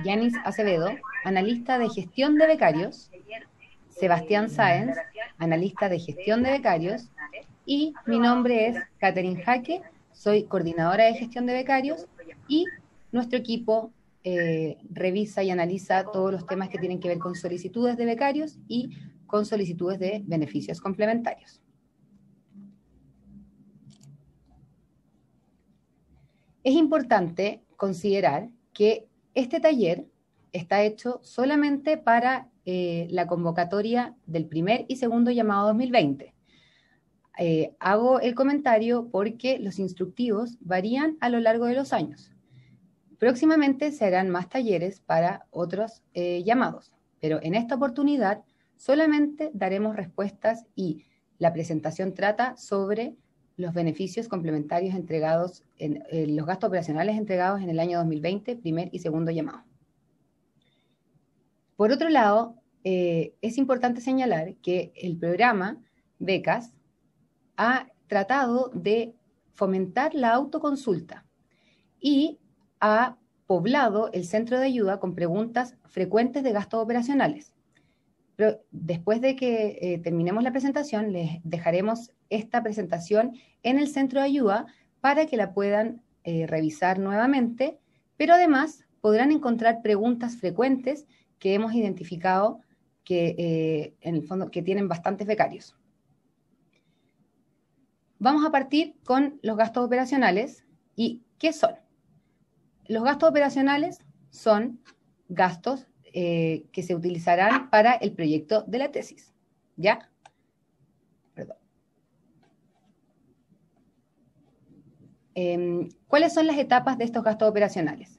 Yanis Acevedo, analista de gestión de becarios, Sebastián Sáenz, analista de gestión de becarios, y mi nombre es Catherine Jaque, soy coordinadora de gestión de becarios, y nuestro equipo revisa y analiza todos los temas que tienen que ver con solicitudes de becarios y con solicitudes de beneficios complementarios. Es importante considerar que este taller está hecho solamente para la convocatoria del primer y segundo llamado 2020. Hago el comentario porque los instructivos varían a lo largo de los años. Próximamente se harán más talleres para otros llamados, pero en esta oportunidad solamente daremos respuestas y la presentación trata sobre los beneficios complementarios entregados, los gastos operacionales entregados en el año 2020, primer y segundo llamado. Por otro lado, es importante señalar que el programa Becas ha tratado de fomentar la autoconsulta y ha poblado el centro de ayuda con preguntas frecuentes de gastos operacionales. Pero después de que terminemos la presentación, les dejaremos esta presentación en el centro de ayuda para que la puedan revisar nuevamente, pero además podrán encontrar preguntas frecuentes que hemos identificado que en el fondo que tienen bastantes becarios. Vamos a partir con los gastos operacionales. ¿Y qué son? Los gastos operacionales son gastos que se utilizarán para el proyecto de la tesis, ¿ya? Perdón. ¿Cuáles son las etapas de estos gastos operacionales?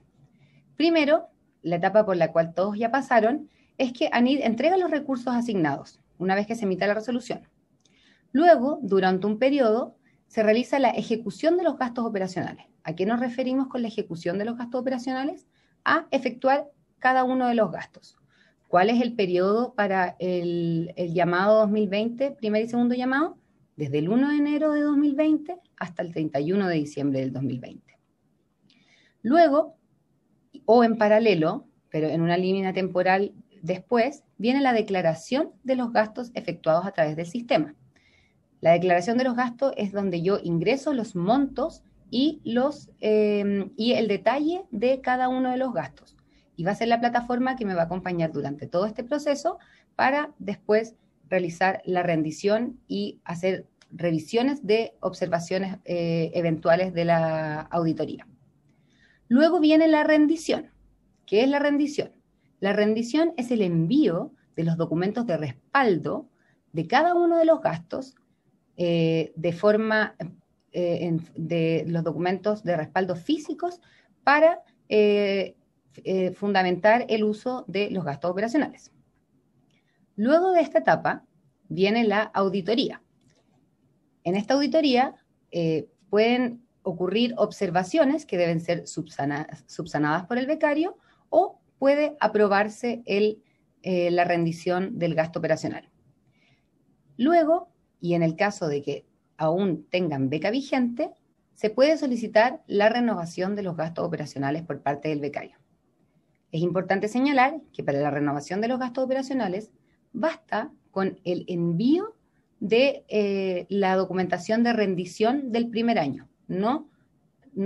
Primero, la etapa por la cual todos ya pasaron, es que ANID entrega los recursos asignados, una vez que se emita la resolución. Luego, durante un periodo, se realiza la ejecución de los gastos operacionales. ¿A qué nos referimos con la ejecución de los gastos operacionales? A efectuar cada uno de los gastos. ¿Cuál es el periodo para el llamado 2020, primer y segundo llamado? Desde el 1 de enero de 2020 hasta el 31 de diciembre del 2020. Luego, o en paralelo, pero en una línea temporal después, viene la declaración de los gastos efectuados a través del sistema. La declaración de los gastos es donde yo ingreso los montos y el detalle de cada uno de los gastos. Y va a ser la plataforma que me va a acompañar durante todo este proceso para después realizar la rendición y hacer revisiones de observaciones eventuales de la auditoría. Luego viene la rendición. ¿Qué es la rendición? La rendición es el envío de los documentos de respaldo de cada uno de los gastos de forma de los documentos de respaldo físicos para fundamentar el uso de los gastos operacionales. Luego de esta etapa viene la auditoría. En esta auditoría pueden ocurrir observaciones que deben ser subsanadas por el becario o puede aprobarse la rendición del gasto operacional. Luego, y en el caso de que aún tengan beca vigente, se puede solicitar la renovación de los gastos operacionales por parte del becario. Es importante señalar que para la renovación de los gastos operacionales basta con el envío de la documentación de rendición del primer año. No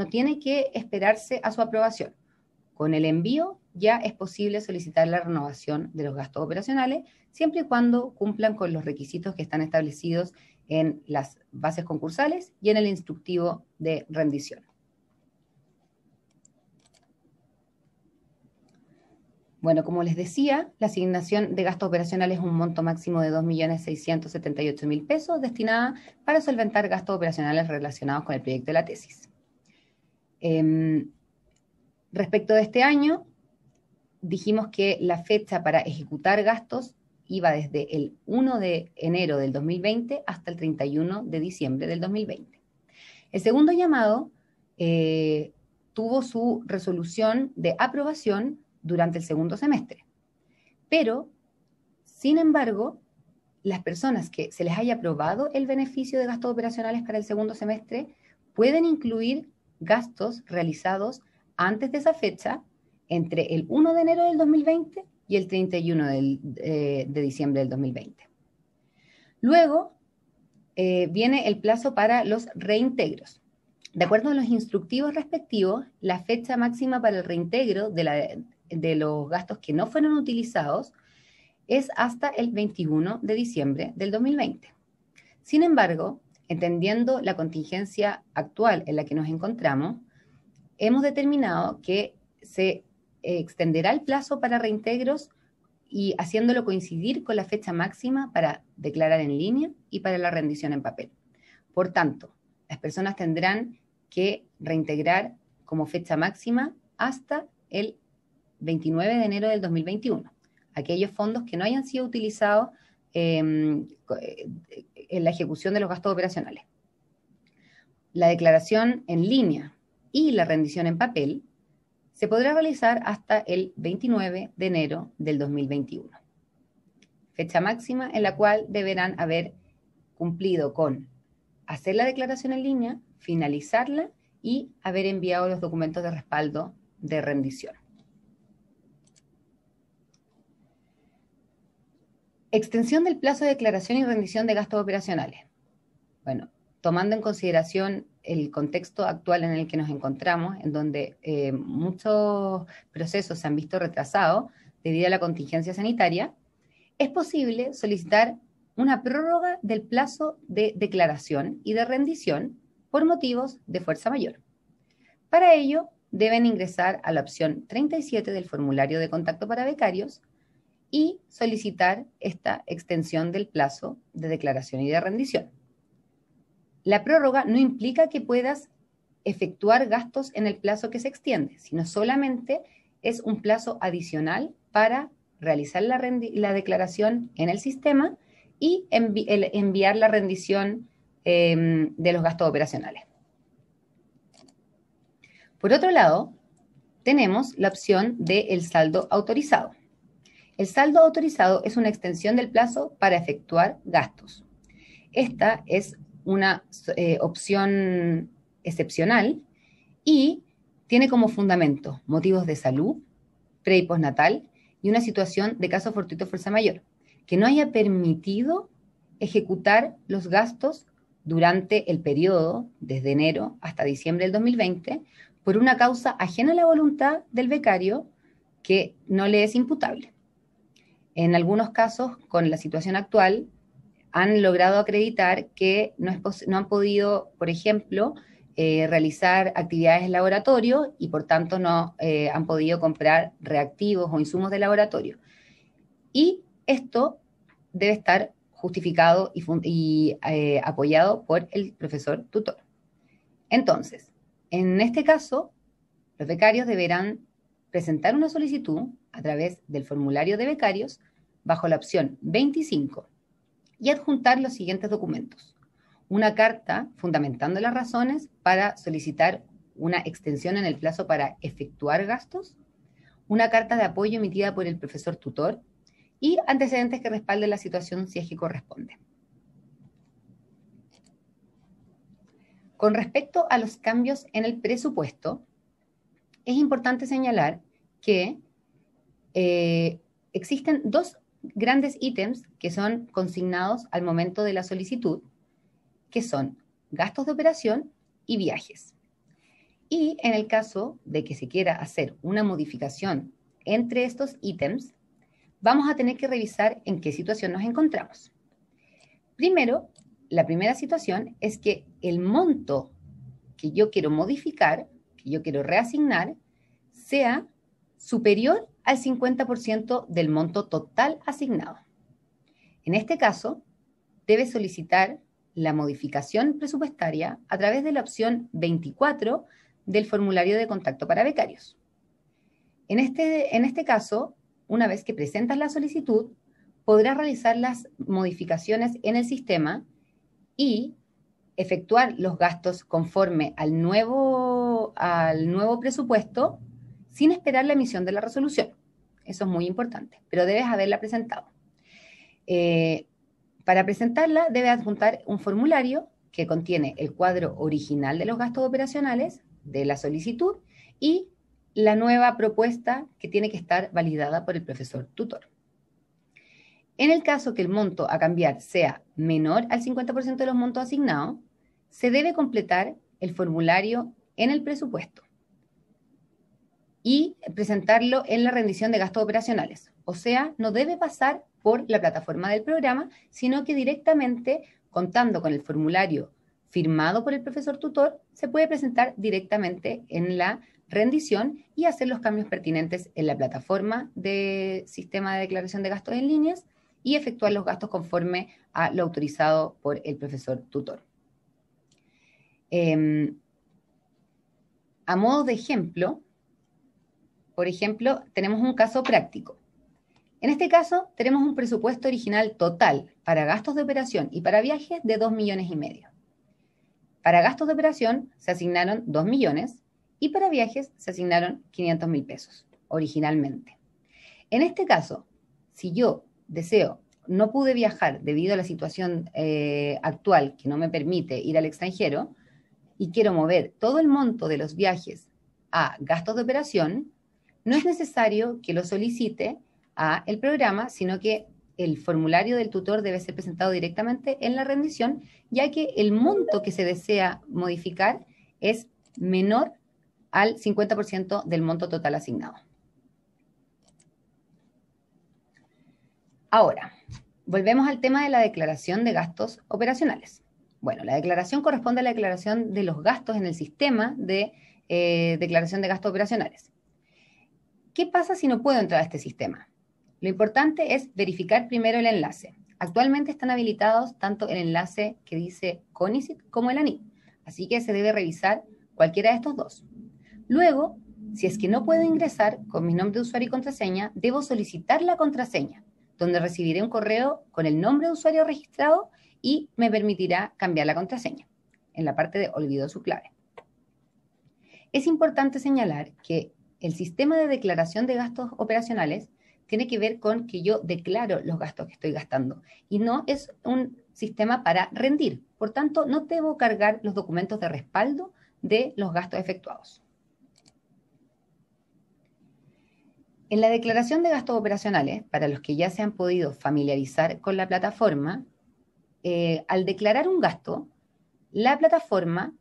tiene que esperarse a su aprobación. Con el envío ya es posible solicitar la renovación de los gastos operacionales, siempre y cuando cumplan con los requisitos que están establecidos en las bases concursales y en el instructivo de rendición. Bueno, como les decía, la asignación de gastos operacionales es un monto máximo de 2.678.000 pesos destinada para solventar gastos operacionales relacionados con el proyecto de la tesis. Respecto de este año, dijimos que la fecha para ejecutar gastos iba desde el 1 de enero del 2020 hasta el 31 de diciembre del 2020. El segundo llamado tuvo su resolución de aprobación durante el segundo semestre. Pero, sin embargo, las personas que se les haya aprobado el beneficio de gastos operacionales para el segundo semestre pueden incluir gastos realizados antes de esa fecha entre el 1 de enero del 2020 y el 31 de diciembre del 2020. Luego viene el plazo para los reintegros. De acuerdo a los instructivos respectivos, la fecha máxima para el reintegro de los gastos que no fueron utilizados es hasta el 21 de diciembre del 2020. Sin embargo, entendiendo la contingencia actual en la que nos encontramos, hemos determinado que se extenderá el plazo para reintegros y haciéndolo coincidir con la fecha máxima para declarar en línea y para la rendición en papel. Por tanto, las personas tendrán que reintegrar como fecha máxima hasta el 29 de enero del 2021, aquellos fondos que no hayan sido utilizados en la ejecución de los gastos operacionales. La declaración en línea y la rendición en papel se podrá realizar hasta el 29 de enero del 2021, fecha máxima en la cual deberán haber cumplido con hacer la declaración en línea, finalizarla y haber enviado los documentos de respaldo de rendición. Extensión del plazo de declaración y rendición de gastos operacionales. Bueno, tomando en consideración el contexto actual en el que nos encontramos, en donde muchos procesos se han visto retrasados debido a la contingencia sanitaria, es posible solicitar una prórroga del plazo de declaración y de rendición por motivos de fuerza mayor. Para ello, deben ingresar a la opción 37 del formulario de contacto para becarios y solicitar esta extensión del plazo de declaración y de rendición. La prórroga no implica que puedas efectuar gastos en el plazo que se extiende, sino solamente es un plazo adicional para realizar la declaración en el sistema y enviar la rendición de los gastos operacionales. Por otro lado, tenemos la opción del saldo autorizado. El saldo autorizado es una extensión del plazo para efectuar gastos. Esta es una opción excepcional y tiene como fundamento motivos de salud, pre- y postnatal y una situación de caso fortuito fuerza mayor, que no haya permitido ejecutar los gastos durante el periodo desde enero hasta diciembre del 2020 por una causa ajena a la voluntad del becario que no le es imputable. En algunos casos, con la situación actual, han logrado acreditar que no han podido, por ejemplo, realizar actividades en laboratorio y por tanto no han podido comprar reactivos o insumos de laboratorio. Y esto debe estar justificado y apoyado por el profesor tutor. Entonces, en este caso, los becarios deberán presentar una solicitud a través del formulario de becarios bajo la opción 25 y adjuntar los siguientes documentos. Una carta fundamentando las razones para solicitar una extensión en el plazo para efectuar gastos, una carta de apoyo emitida por el profesor tutor y antecedentes que respalden la situación si es que corresponde. Con respecto a los cambios en el presupuesto, es importante señalar que existen dos grandes ítems que son consignados al momento de la solicitud, que son gastos de operación y viajes. Y en el caso de que se quiera hacer una modificación entre estos ítems, vamos a tener que revisar en qué situación nos encontramos. Primero, la primera situación es que el monto que yo quiero modificar, que yo quiero reasignar, sea superior al 50% del monto total asignado. En este caso, debe solicitar la modificación presupuestaria a través de la opción 24 del formulario de contacto para becarios. En este caso, una vez que presentas la solicitud, podrás realizar las modificaciones en el sistema y efectuar los gastos conforme al nuevo presupuesto sin esperar la emisión de la resolución. Eso es muy importante, pero debes haberla presentado. Para presentarla, debes adjuntar un formulario que contiene el cuadro original de los gastos operacionales de la solicitud y la nueva propuesta que tiene que estar validada por el profesor tutor. En el caso que el monto a cambiar sea menor al 50% de los montos asignados, se debe completar el formulario en el presupuesto y presentarlo en la rendición de gastos operacionales. O sea, no debe pasar por la plataforma del programa, sino que directamente, contando con el formulario firmado por el profesor tutor, se puede presentar directamente en la rendición y hacer los cambios pertinentes en la plataforma de sistema de declaración de gastos en líneas y efectuar los gastos conforme a lo autorizado por el profesor tutor. A modo de ejemplo, por ejemplo, tenemos un caso práctico. En este caso, tenemos un presupuesto original total para gastos de operación y para viajes de 2,5 millones. Para gastos de operación se asignaron 2 millones y para viajes se asignaron 500.000 pesos originalmente. En este caso, si yo no pude viajar debido a la situación actual que no me permite ir al extranjero y quiero mover todo el monto de los viajes a gastos de operación, no es necesario que lo solicite a el programa, sino que el formulario del tutor debe ser presentado directamente en la rendición, ya que el monto que se desea modificar es menor al 50% del monto total asignado. Ahora, volvemos al tema de la declaración de gastos operacionales. Bueno, la declaración corresponde a la declaración de los gastos en el sistema de declaración de gastos operacionales. ¿Qué pasa si no puedo entrar a este sistema? Lo importante es verificar primero el enlace. Actualmente están habilitados tanto el enlace que dice CONICET como el ANID, así que se debe revisar cualquiera de estos dos. Luego, si es que no puedo ingresar con mi nombre de usuario y contraseña, debo solicitar la contraseña, donde recibiré un correo con el nombre de usuario registrado y me permitirá cambiar la contraseña en la parte de olvido su clave. Es importante señalar que el sistema de declaración de gastos operacionales tiene que ver con que yo declaro los gastos que estoy gastando y no es un sistema para rendir. Por tanto, no debo cargar los documentos de respaldo de los gastos efectuados. En la declaración de gastos operacionales, para los que ya se han podido familiarizar con la plataforma, al declarar un gasto, la plataforma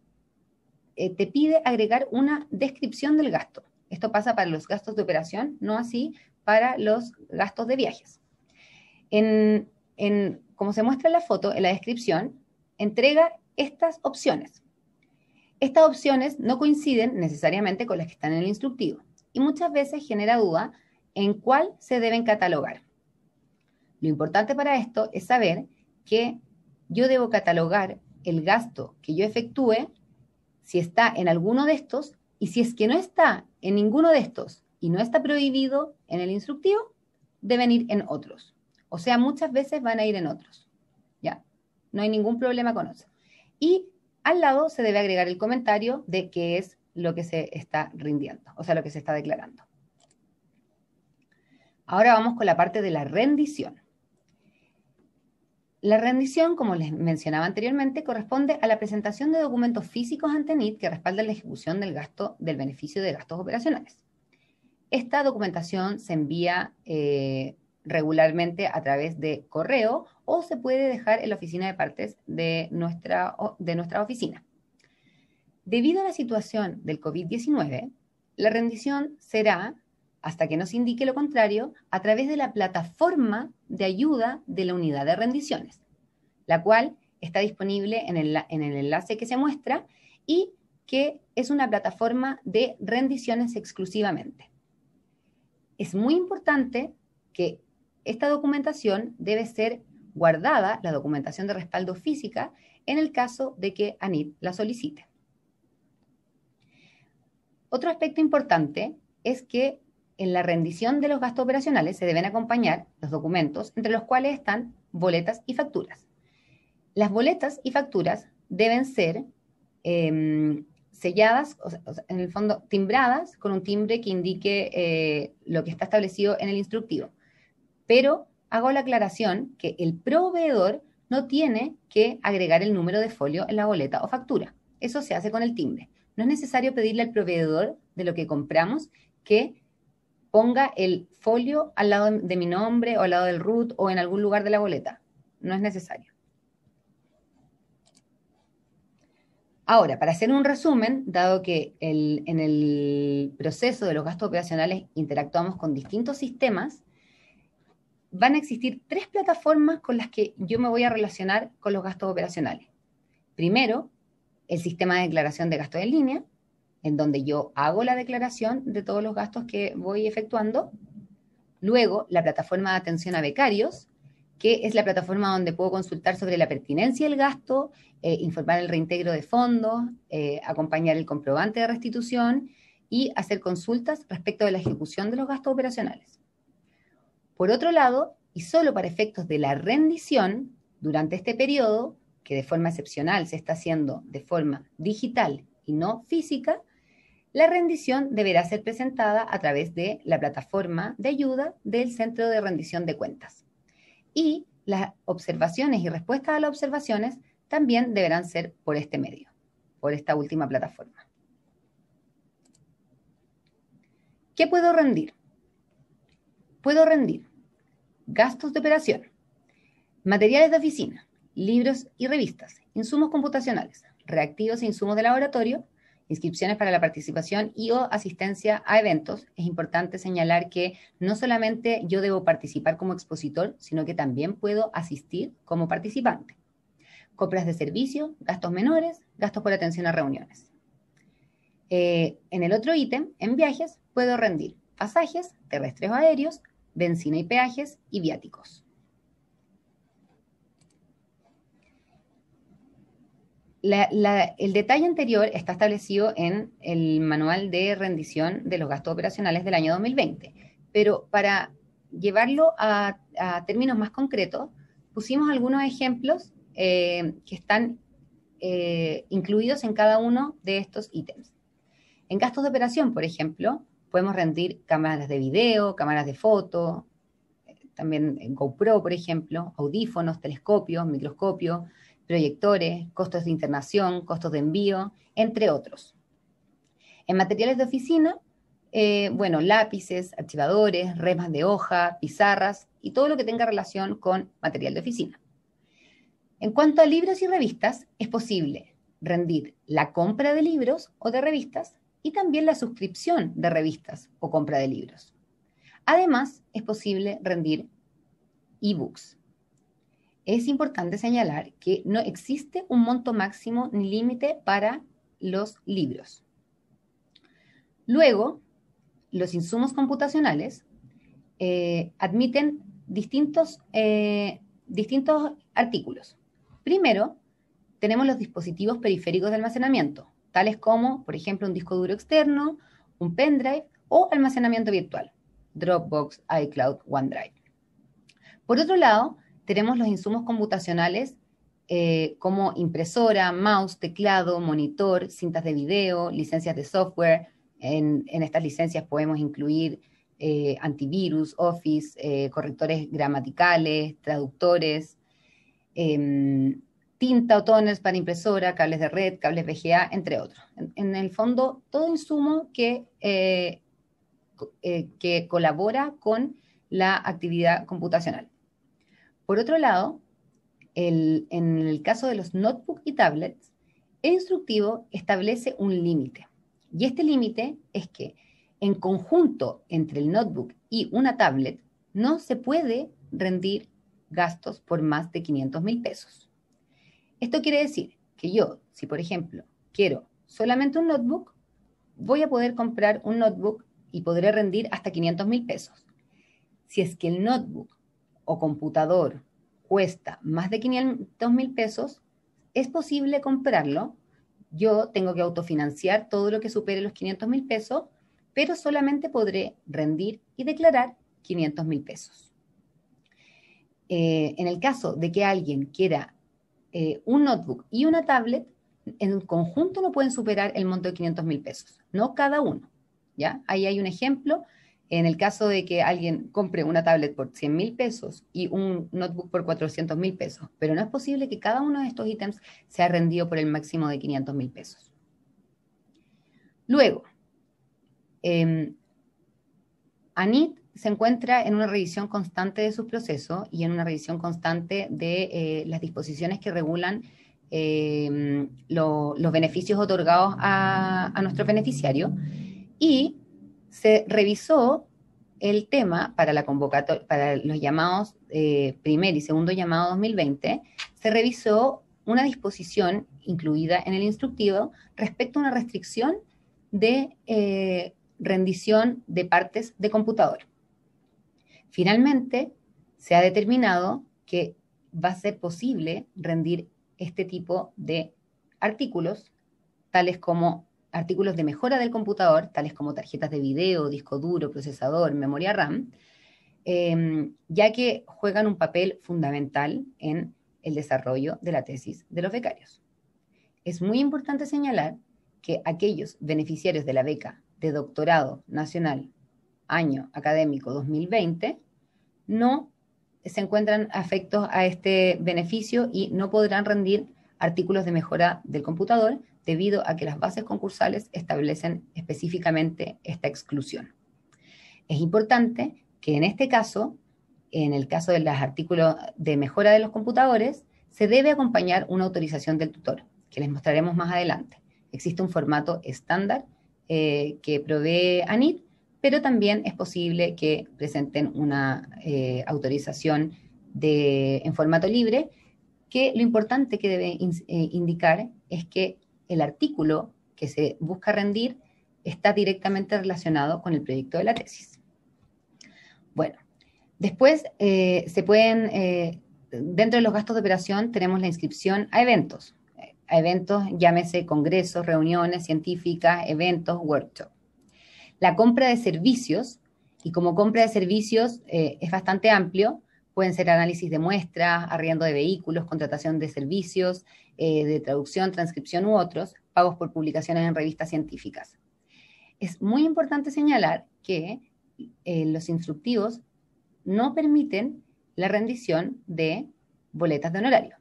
te pide agregar una descripción del gasto. Esto pasa para los gastos de operación, no así para los gastos de viajes. Como se muestra en la foto, en la descripción, entrega estas opciones. Estas opciones no coinciden necesariamente con las que están en el instructivo y muchas veces genera duda en cuál se deben catalogar. Lo importante para esto es saber que yo debo catalogar el gasto que yo efectúe si está en alguno de estos y si es que no está en ninguno de estos y no está prohibido en el instructivo, deben ir en otros. O sea, muchas veces van a ir en otros. ¿Ya? No hay ningún problema con eso. Y al lado se debe agregar el comentario de qué es lo que se está rindiendo, o sea, lo que se está declarando. Ahora vamos con la parte de la rendición. La rendición, como les mencionaba anteriormente, corresponde a la presentación de documentos físicos ante NID que respaldan la ejecución del gasto del beneficio de gastos operacionales. Esta documentación se envía regularmente a través de correo o se puede dejar en la oficina de partes de nuestra oficina. Debido a la situación del COVID-19, la rendición será, hasta que nos indique lo contrario, a través de la plataforma de ayuda de la unidad de rendiciones, la cual está disponible en el enlace que se muestra y que es una plataforma de rendiciones exclusivamente. Es muy importante que esta documentación debe ser guardada, la documentación de respaldo física, en el caso de que ANID la solicite. Otro aspecto importante es que en la rendición de los gastos operacionales se deben acompañar los documentos, entre los cuales están boletas y facturas. Las boletas y facturas deben ser selladas, o sea, en el fondo timbradas con un timbre que indique lo que está establecido en el instructivo. Pero hago la aclaración que el proveedor no tiene que agregar el número de folio en la boleta o factura. Eso se hace con el timbre. No es necesario pedirle al proveedor de lo que compramos que ponga el folio al lado de mi nombre o al lado del root o en algún lugar de la boleta. No es necesario. Ahora, para hacer un resumen, dado que en el proceso de los gastos operacionales interactuamos con distintos sistemas, van a existir 3 plataformas con las que yo me voy a relacionar con los gastos operacionales. Primero, el sistema de declaración de gastos en línea, en donde yo hago la declaración de todos los gastos que voy efectuando. Luego, la plataforma de atención a becarios, que es la plataforma donde puedo consultar sobre la pertinencia del gasto, informar el reintegro de fondos, acompañar el comprobante de restitución y hacer consultas respecto de la ejecución de los gastos operacionales. Por otro lado, y solo para efectos de la rendición, durante este periodo, que de forma excepcional se está haciendo de forma digital y no física, la rendición deberá ser presentada a través de la plataforma de ayuda del Centro de Rendición de Cuentas. Y las observaciones y respuestas a las observaciones también deberán ser por este medio, por esta última plataforma. ¿Qué puedo rendir? Puedo rendir gastos de operación, materiales de oficina, libros y revistas, insumos computacionales, reactivos e insumos de laboratorio, inscripciones para la participación y o asistencia a eventos. Es importante señalar que no solamente yo debo participar como expositor, sino que también puedo asistir como participante. Compras de servicios, gastos menores, gastos por atención a reuniones. En el otro ítem, en viajes, puedo rendir pasajes terrestres o aéreos, benzina y peajes y viáticos. El detalle anterior está establecido en el manual de rendición de los gastos operacionales del año 2020, pero para llevarlo a términos más concretos, pusimos algunos ejemplos que están incluidos en cada uno de estos ítems. En gastos de operación, por ejemplo, podemos rendir cámaras de video, cámaras de foto, también en GoPro, por ejemplo, audífonos, telescopios, microscopios, proyectores, costos de internación, costos de envío, entre otros. En materiales de oficina, lápices, archivadores, remas de hoja, pizarras y todo lo que tenga relación con material de oficina. En cuanto a libros y revistas, es posible rendir la compra de libros o de revistas y también la suscripción de revistas o compra de libros. Además, es posible rendir ebooks. Es importante señalar que no existe un monto máximo ni límite para los libros. Luego, los insumos computacionales admiten distintos artículos. Primero, tenemos los dispositivos periféricos de almacenamiento, tales como, por ejemplo, un disco duro externo, un pendrive o almacenamiento virtual, Dropbox, iCloud, OneDrive. Por otro lado, tenemos los insumos computacionales como impresora, mouse, teclado, monitor, cintas de video, licencias de software. En estas licencias podemos incluir antivirus, Office, correctores gramaticales, traductores, tinta o toners para impresora, cables de red, cables VGA, entre otros. En el fondo, todo insumo que colabora con la actividad computacional. Por otro lado, en el caso de los notebooks y tablets, el instructivo establece un límite. Y este límite es que en conjunto entre el notebook y una tablet no se puede rendir gastos por más de 500.000 pesos. Esto quiere decir que yo, si por ejemplo quiero solamente un notebook, voy a poder comprar un notebook y podré rendir hasta 500.000 pesos. Si es que el notebook o computador cuesta más de 500.000 pesos, es posible comprarlo. Yo tengo que autofinanciar todo lo que supere los 500.000 pesos, pero solamente podré rendir y declarar 500.000 pesos. En el caso de que alguien quiera un notebook y una tablet, en conjunto no pueden superar el monto de 500.000 pesos, no cada uno, ¿ya? Ahí hay un ejemplo. En el caso de que alguien compre una tablet por 100.000 pesos y un notebook por 400.000 pesos, pero no es posible que cada uno de estos ítems sea rendido por el máximo de 500.000 pesos. Luego, ANIT se encuentra en una revisión constante de sus procesos y en una revisión constante de las disposiciones que regulan los beneficios otorgados a nuestros beneficiarios, y se revisó el tema para la convocatoria, para los llamados primer y segundo llamado 2020, se revisó una disposición incluida en el instructivo respecto a una restricción de rendición de partes de computador. Finalmente, se ha determinado que va a ser posible rendir este tipo de artículos, tales como artículos de mejora del computador, tales como tarjetas de video, disco duro, procesador, memoria RAM, ya que juegan un papel fundamental en el desarrollo de la tesis de los becarios. Es muy importante señalar que aquellos beneficiarios de la beca de doctorado nacional año académico 2020 no se encuentran afectos a este beneficio y no podrán rendir artículos de mejora del computador debido a que las bases concursales establecen específicamente esta exclusión. Es importante que en este caso, en el caso de los artículos de mejora de los computadores, se debe acompañar una autorización del tutor, que les mostraremos más adelante. Existe un formato estándar que provee ANIT, pero también es posible que presenten una autorización en formato libre, que lo importante que debe indicar es que el artículo que se busca rendir está directamente relacionado con el proyecto de la tesis. Bueno, después se pueden, dentro de los gastos de operación tenemos la inscripción a eventos, llámese congresos, reuniones científicas, eventos, workshops. La compra de servicios, y como compra de servicios es bastante amplio, pueden ser análisis de muestras, arriendo de vehículos, contratación de servicios, de traducción, transcripción u otros, pagos por publicaciones en revistas científicas. Es muy importante señalar que los instructivos no permiten la rendición de boletas de honorario.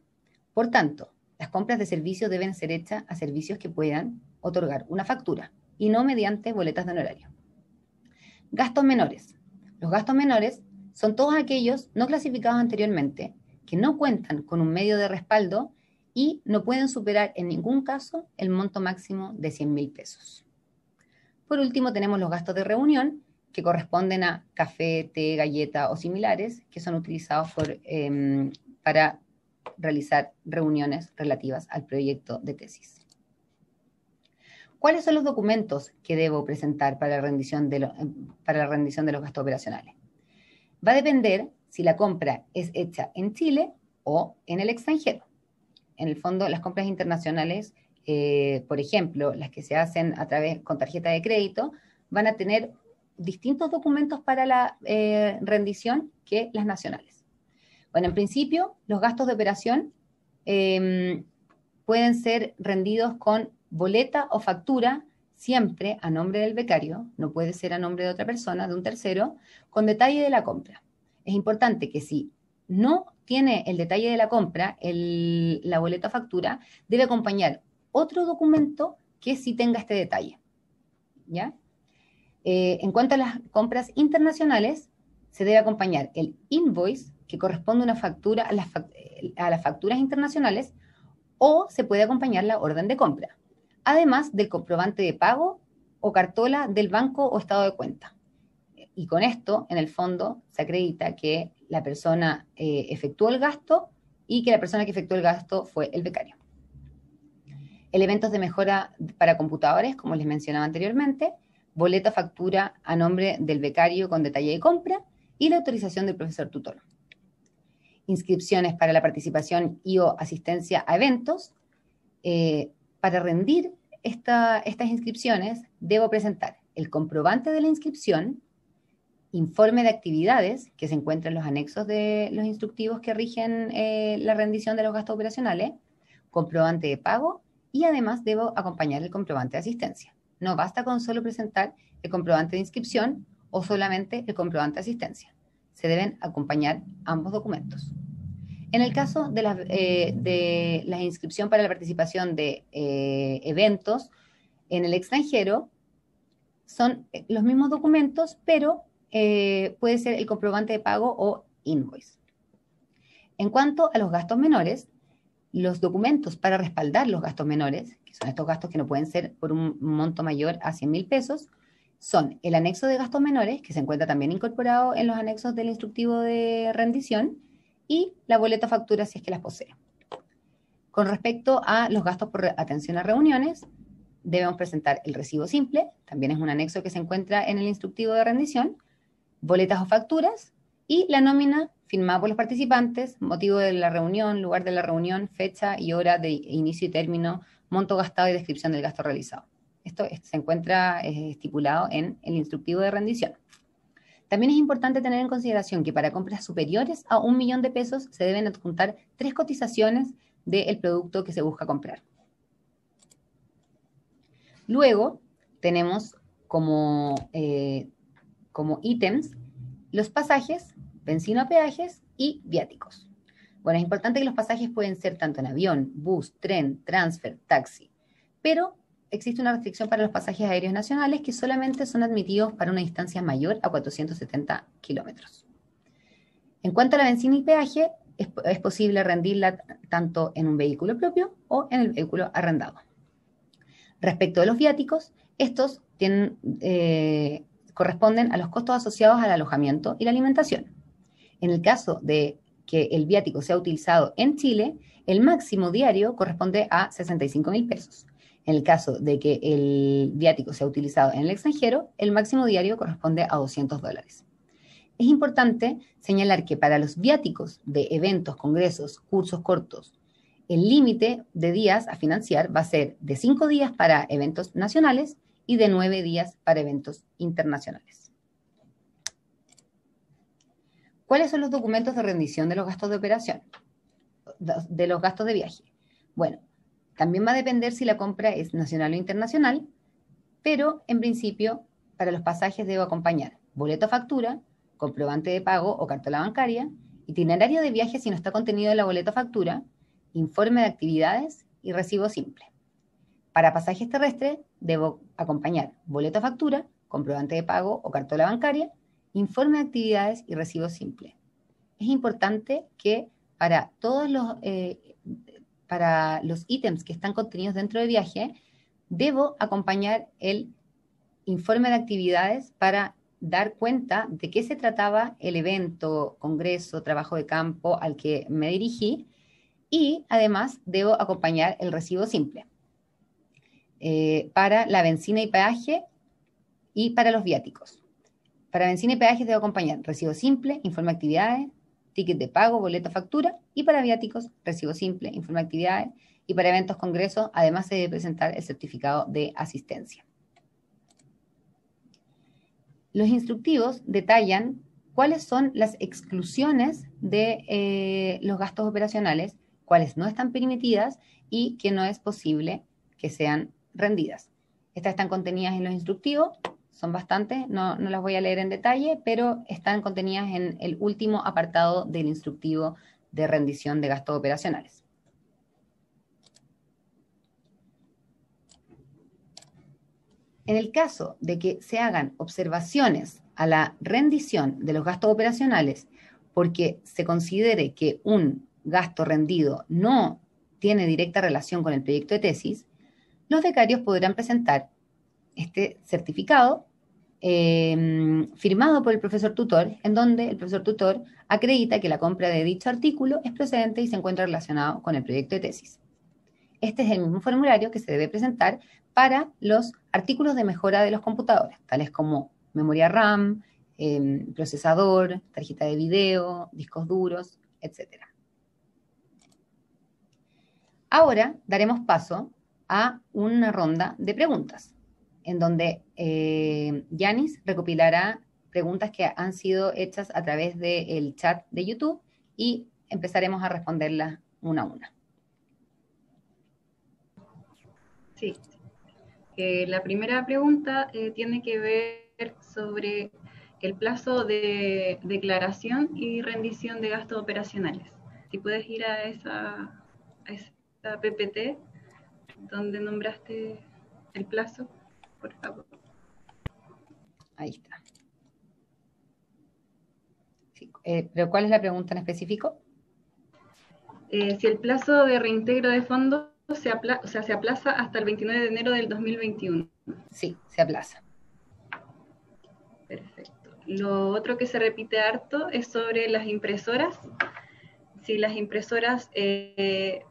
Por tanto, las compras de servicios deben ser hechas a servicios que puedan otorgar una factura y no mediante boletas de honorario. Gastos menores. Los gastos menores son todos aquellos no clasificados anteriormente, que no cuentan con un medio de respaldo y no pueden superar en ningún caso el monto máximo de 100.000 pesos. Por último, tenemos los gastos de reunión, que corresponden a café, té, galleta o similares, que son utilizados para realizar reuniones relativas al proyecto de tesis. ¿Cuáles son los documentos que debo presentar para la rendición de los gastos operacionales? Va a depender si la compra es hecha en Chile o en el extranjero. En el fondo, las compras internacionales, por ejemplo, las que se hacen con tarjeta de crédito, van a tener distintos documentos para la rendición que las nacionales. Bueno, en principio, los gastos de operación pueden ser rendidos con boleta o factura, siempre a nombre del becario, no puede ser a nombre de otra persona, de un tercero, con detalle de la compra. Es importante que si no tiene el detalle de la compra, la boleta o factura, debe acompañar otro documento que sí tenga este detalle, ¿ya? En cuanto a las compras internacionales, se debe acompañar el invoice, que corresponde a una factura a las facturas internacionales, o se puede acompañar la orden de compra, además del comprobante de pago o cartola del banco o estado de cuenta. Y con esto, en el fondo, se acredita que la persona efectuó el gasto y que la persona que efectuó el gasto fue el becario. Elementos de mejora para computadores, como les mencionaba anteriormente, boleta factura a nombre del becario con detalle de compra y la autorización del profesor tutor. Inscripciones para la participación y o asistencia a eventos. Para rendir estas inscripciones, debo presentar el comprobante de la inscripción, informe de actividades, que se encuentra en los anexos de los instructivos que rigen la rendición de los gastos operacionales, comprobante de pago, y además debo acompañar el comprobante de asistencia. No basta con solo presentar el comprobante de inscripción o solamente el comprobante de asistencia. Se deben acompañar ambos documentos. En el caso de la inscripción para la participación de eventos en el extranjero, son los mismos documentos, pero puede ser el comprobante de pago o invoice. En cuanto a los gastos menores, los documentos para respaldar los gastos menores, que son estos gastos que no pueden ser por un monto mayor a 100.000 pesos, son el anexo de gastos menores, que se encuentra también incorporado en los anexos del instructivo de rendición, y la boleta o factura si es que las posee. Con respecto a los gastos por atención a reuniones, debemos presentar el recibo simple, también es un anexo que se encuentra en el instructivo de rendición, boletas o facturas, y la nómina firmada por los participantes, motivo de la reunión, lugar de la reunión, fecha y hora de inicio y término, monto gastado y descripción del gasto realizado. Esto se encuentra estipulado en el instructivo de rendición. También es importante tener en consideración que para compras superiores a 1 millón de pesos se deben adjuntar 3 cotizaciones del producto que se busca comprar. Luego tenemos como ítems los pasajes, benzina o peajes y viáticos. Bueno, es importante que los pasajes pueden ser tanto en avión, bus, tren, transfer, taxi, pero existe una restricción para los pasajes aéreos nacionales que solamente son admitidos para una distancia mayor a 470 kilómetros. En cuanto a la benzina y peaje, es posible rendirla tanto en un vehículo propio o en el vehículo arrendado. Respecto de los viáticos, estos corresponden a los costos asociados al alojamiento y la alimentación. En el caso de que el viático sea utilizado en Chile, el máximo diario corresponde a 65.000 pesos. En el caso de que el viático sea utilizado en el extranjero, el máximo diario corresponde a $200. Es importante señalar que para los viáticos de eventos, congresos, cursos cortos, el límite de días a financiar va a ser de 5 días para eventos nacionales y de 9 días para eventos internacionales. ¿Cuáles son los documentos de rendición de los gastos de operación? De los gastos de viaje. Bueno, también va a depender si la compra es nacional o internacional, pero en principio para los pasajes debo acompañar boleto o factura, comprobante de pago o cartola bancaria, itinerario de viaje si no está contenido en la boleta o factura, informe de actividades y recibo simple. Para pasajes terrestres debo acompañar boleto o factura, comprobante de pago o cartola bancaria, informe de actividades y recibo simple. Es importante que para todos los ítems que están contenidos dentro de viaje, debo acompañar el informe de actividades para dar cuenta de qué se trataba el evento, congreso, trabajo de campo al que me dirigí, y además debo acompañar el recibo simple para la benzina y peaje y para los viáticos. Para benzina y peajes debo acompañar recibo simple, informe de actividades, ticket de pago, boleto, factura, y para viáticos, recibo simple, informe de actividades, y para eventos, congresos, además se debe presentar el certificado de asistencia. Los instructivos detallan cuáles son las exclusiones de los gastos operacionales, cuáles no están permitidas y que no es posible que sean rendidas. Estas están contenidas en los instructivos, son bastantes, no las voy a leer en detalle, pero están contenidas en el último apartado del instructivo de rendición de gastos operacionales. En el caso de que se hagan observaciones a la rendición de los gastos operacionales porque se considere que un gasto rendido no tiene directa relación con el proyecto de tesis, los becarios podrán presentar este certificado firmado por el profesor tutor, en donde el profesor tutor acredita que la compra de dicho artículo es procedente y se encuentra relacionado con el proyecto de tesis. Este es el mismo formulario que se debe presentar para los artículos de mejora de los computadores, tales como memoria RAM, procesador, tarjeta de video, discos duros, etc. Ahora daremos paso a una ronda de preguntas, en donde Yanis recopilará preguntas que han sido hechas a través del chat de YouTube y empezaremos a responderlas una a una. Sí. La primera pregunta tiene que ver sobre el plazo de declaración y rendición de gastos operacionales. Si puedes ir a esa PPT donde nombraste el plazo, por favor. Ahí está. Sí, ¿pero cuál es la pregunta en específico? Si el plazo de reintegro de fondos se aplaza hasta el 29 de enero del 2021. Sí, se aplaza. Perfecto. Lo otro que se repite harto es sobre las impresoras. Si las impresoras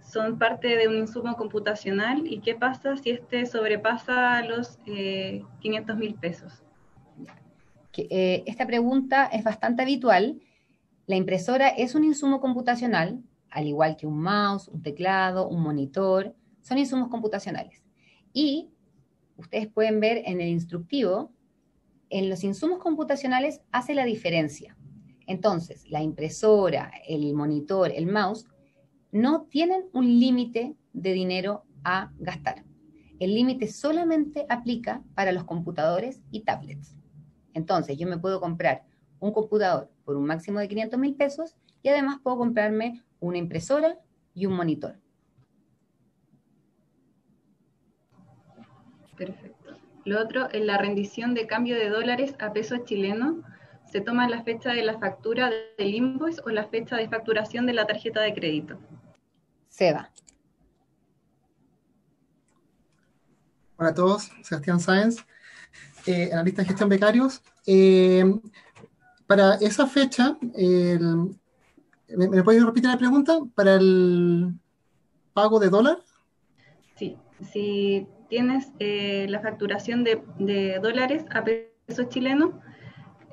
son parte de un insumo computacional y qué pasa si este sobrepasa los 500.000 pesos. Esta pregunta es bastante habitual. La impresora es un insumo computacional, al igual que un mouse, un teclado, un monitor, son insumos computacionales. Y ustedes pueden ver en el instructivo, en los insumos computacionales hace la diferencia. Entonces, la impresora, el monitor, el mouse, no tienen un límite de dinero a gastar. El límite solamente aplica para los computadores y tablets. Entonces, yo me puedo comprar un computador por un máximo de 500.000 pesos y además puedo comprarme una impresora y un monitor. Perfecto. Lo otro, en la rendición de cambio de dólares a pesos chilenos, ¿se toma la fecha de la factura del invoice o la fecha de facturación de la tarjeta de crédito? Seba. Hola a todos, Sebastián Sáenz, analista de gestión becarios. Para esa fecha, ¿me puedes repetir la pregunta? ¿Para el pago de dólar? Sí, si tienes la facturación de dólares a pesos chilenos,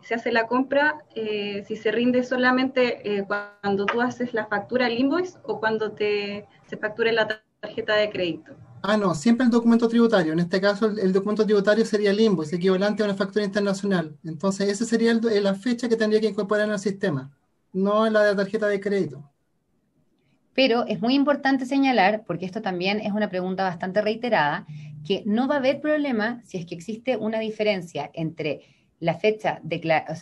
se hace la compra, si se rinde solamente cuando tú haces la factura, el invoice, o cuando se factura en la tarjeta de crédito. Ah, no, siempre el documento tributario. En este caso, el documento tributario sería el invoice, equivalente a una factura internacional. Entonces, esa sería la fecha que tendría que incorporar en el sistema, no la de la tarjeta de crédito. Pero es muy importante señalar, porque esto también es una pregunta bastante reiterada, que no va a haber problema si es que existe una diferencia entre la fecha,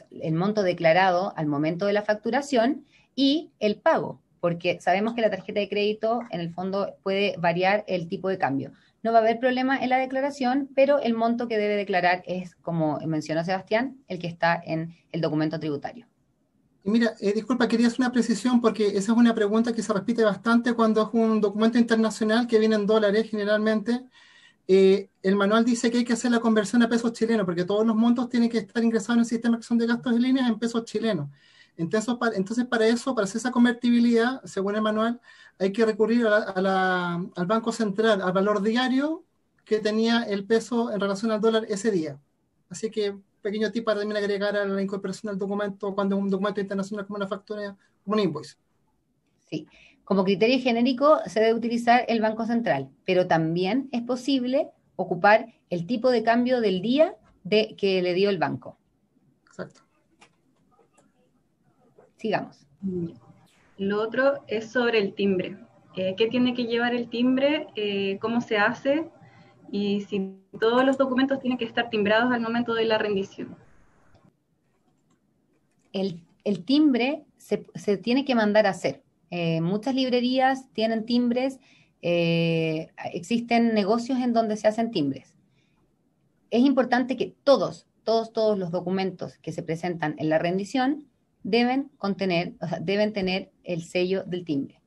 el monto declarado al momento de la facturación y el pago, porque sabemos que la tarjeta de crédito en el fondo puede variar el tipo de cambio. No va a haber problema en la declaración, pero el monto que debe declarar es, como mencionó Sebastián, el que está en el documento tributario. Y mira, disculpa, quería hacer una precisión porque esa es una pregunta que se repite bastante cuando es un documento internacional que viene en dólares generalmente. El manual dice que hay que hacer la conversión a pesos chilenos porque todos los montos tienen que estar ingresados en el sistema que son de gastos de líneas en pesos chilenos. Entonces para eso, para hacer esa convertibilidad, según el manual, hay que recurrir al Banco Central, al valor diario que tenía el peso en relación al dólar ese día. Así que pequeño tip para también agregar a la incorporación del documento cuando es un documento internacional como una factura, como un invoice. Sí, como criterio genérico se debe utilizar el Banco Central, pero también es posible ocupar el tipo de cambio del día que le dio el banco. Exacto. Sigamos. Lo otro es sobre el timbre. ¿Qué tiene que llevar el timbre? ¿Cómo se hace? Y si todos los documentos tienen que estar timbrados al momento de la rendición. El timbre se tiene que mandar a hacer. Muchas librerías tienen timbres, existen negocios en donde se hacen timbres. Es importante que todos los documentos que se presentan en la rendición deben tener el sello del timbre.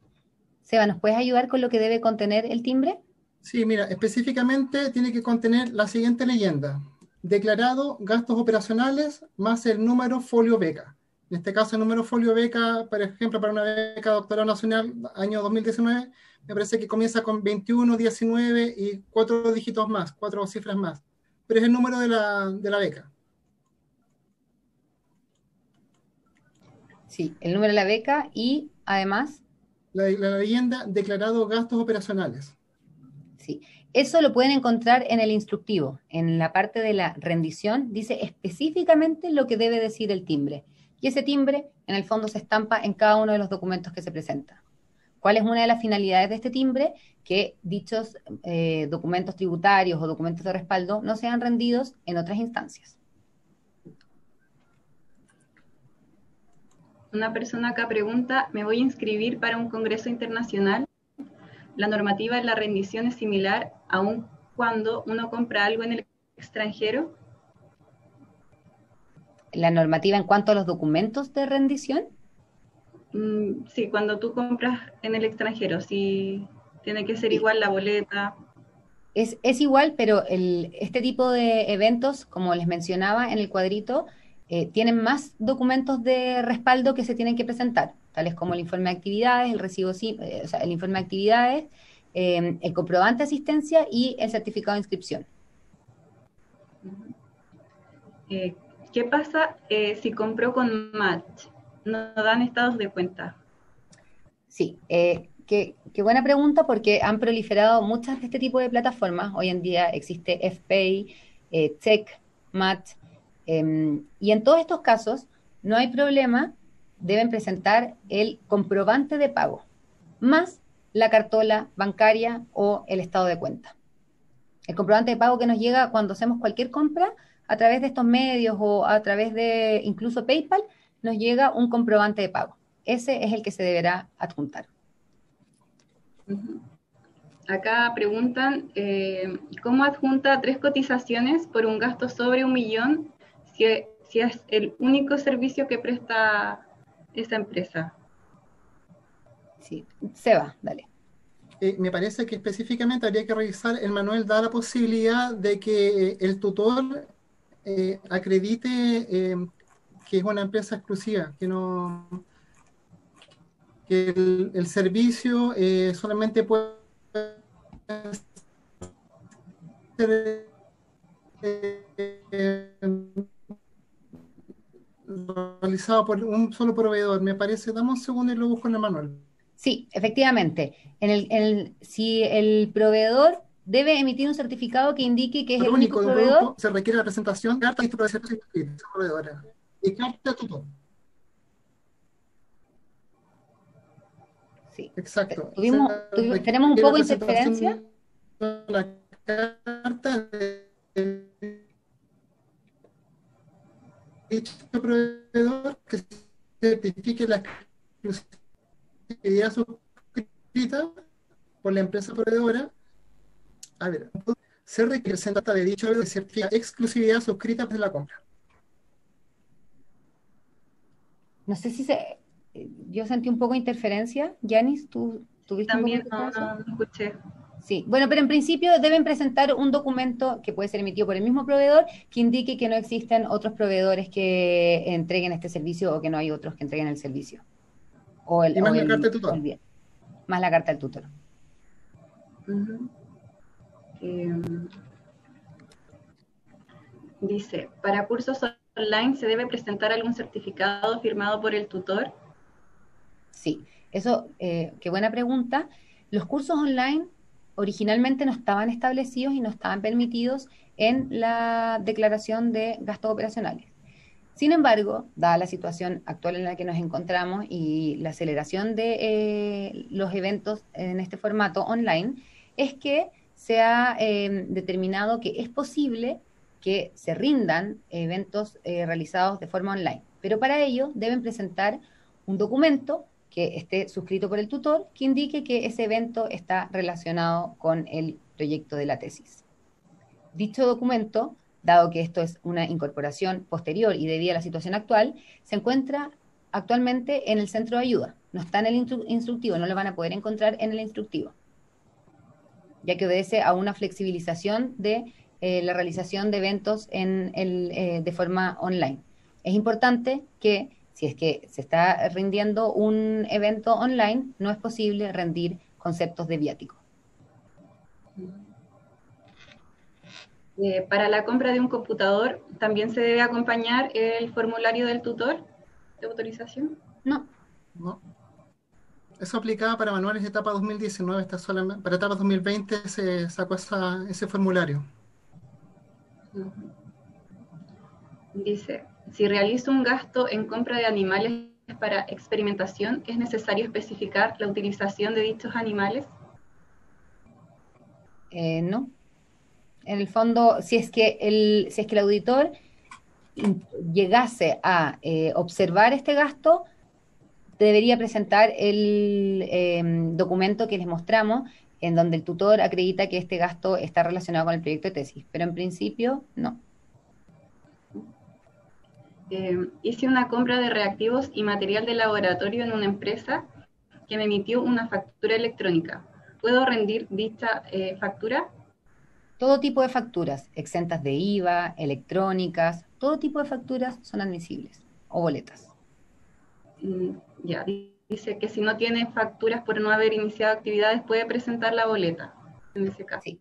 Seba, ¿nos puedes ayudar con lo que debe contener el timbre? Sí, mira, específicamente tiene que contener la siguiente leyenda. Declarado gastos operacionales más el número folio beca. En este caso, el número folio beca, por ejemplo, para una beca de doctorado nacional año 2019, me parece que comienza con 21, 19 y 4 dígitos más, 4 cifras más. Pero es el número de la beca. Sí, el número de la beca y además... La leyenda, declarado gastos operacionales. Sí, eso lo pueden encontrar en el instructivo. En la parte de la rendición dice específicamente lo que debe decir el timbre. Y ese timbre, en el fondo, se estampa en cada uno de los documentos que se presenta. ¿Cuál es una de las finalidades de este timbre? Que dichos documentos tributarios o documentos de respaldo no sean rendidos en otras instancias. Una persona acá pregunta, ¿me voy a inscribir para un congreso internacional? La normativa en la rendición es similar aun cuando uno compra algo en el extranjero. La normativa en cuanto a los documentos de rendición. Sí, cuando tú compras en el extranjero, sí, tiene que ser igual la boleta. Es igual, pero este tipo de eventos, como les mencionaba en el cuadrito, tienen más documentos de respaldo que se tienen que presentar, tales como el informe de actividades, el recibo, o sea, el informe de actividades, el comprobante de asistencia y el certificado de inscripción. ¿Qué pasa si compró con Match? No dan estados de cuenta. Sí, qué buena pregunta porque han proliferado muchas de este tipo de plataformas. Hoy en día existe FPay, Check, Match, y en todos estos casos no hay problema, deben presentar el comprobante de pago, más la cartola bancaria o el estado de cuenta. El comprobante de pago que nos llega cuando hacemos cualquier compra a través de estos medios o a través de incluso PayPal, nos llega un comprobante de pago. Ese es el que se deberá adjuntar. Acá preguntan, ¿cómo adjunta 3 cotizaciones por un gasto sobre 1 millón si es el único servicio que presta esa empresa? Sí, Seba, dale. Me parece que específicamente habría que revisar, el manual da la posibilidad de que el tutor acredite que es una empresa exclusiva, que el servicio solamente puede ser realizado por un solo proveedor. Me parece, dame un segundo y lo busco en el manual. Sí, efectivamente. Si el proveedor debe emitir un certificado que indique que es Por el único único de un proveedor. producto se requiere la presentación de carta de proveedora y carta de tutor. Sí. Exacto. Tenemos un La poco de interferencia. presentación de la carta de dicho proveedor que certifique la exclusividad suscrita por la empresa proveedora. A ver, se requiere de dicho de certifica exclusividad suscrita por la compra. No sé si yo sentí un poco de interferencia. Yanis, ¿tú tuviste un poco de También no, interferencia? no escuché. Sí, bueno, pero en principio deben presentar un documento que puede ser emitido por el mismo proveedor que indique que no existen otros proveedores que entreguen este servicio o que no hay otros que entreguen el servicio. Y más la carta de tutor. Bien, más la carta del tutor. Dice, para cursos online se debe presentar algún certificado firmado por el tutor. Sí, eso, qué buena pregunta. Los cursos online originalmente no estaban establecidos y no estaban permitidos en la declaración de gastos operacionales. Sin embargo, dada la situación actual en la que nos encontramos y la aceleración de los eventos en este formato online, es que se ha determinado que es posible que se rindan eventos realizados de forma online. Pero para ello deben presentar un documento que esté suscrito por el tutor que indique que ese evento está relacionado con el proyecto de la tesis. Dicho documento, dado que esto es una incorporación posterior y debida a la situación actual, se encuentra actualmente en el centro de ayuda. No está en el instructivo, no lo van a poder encontrar en el instructivo, ya que obedece a una flexibilización de la realización de eventos de forma online. Es importante que si es que se está rindiendo un evento online, no es posible rendir conceptos de viático. Para la compra de un computador, ¿también se debe acompañar el formulario del tutor de autorización? No. No. Eso aplicaba para manuales de etapa 2019, para etapa 2020 se sacó ese formulario. Dice, si realizo un gasto en compra de animales para experimentación, ¿es necesario especificar la utilización de dichos animales? No. En el fondo, si es que el auditor llegase a observar este gasto, debería presentar el documento que les mostramos, en donde el tutor acredita que este gasto está relacionado con el proyecto de tesis, pero en principio no. Hice una compra de reactivos y material de laboratorio en una empresa que me emitió una factura electrónica. ¿Puedo rendir dicha factura? Todo tipo de facturas, exentas de IVA, electrónicas, todo tipo de facturas son admisibles, o boletas. Ya, dice que si no tiene facturas por no haber iniciado actividades, puede presentar la boleta, en ese caso. Sí,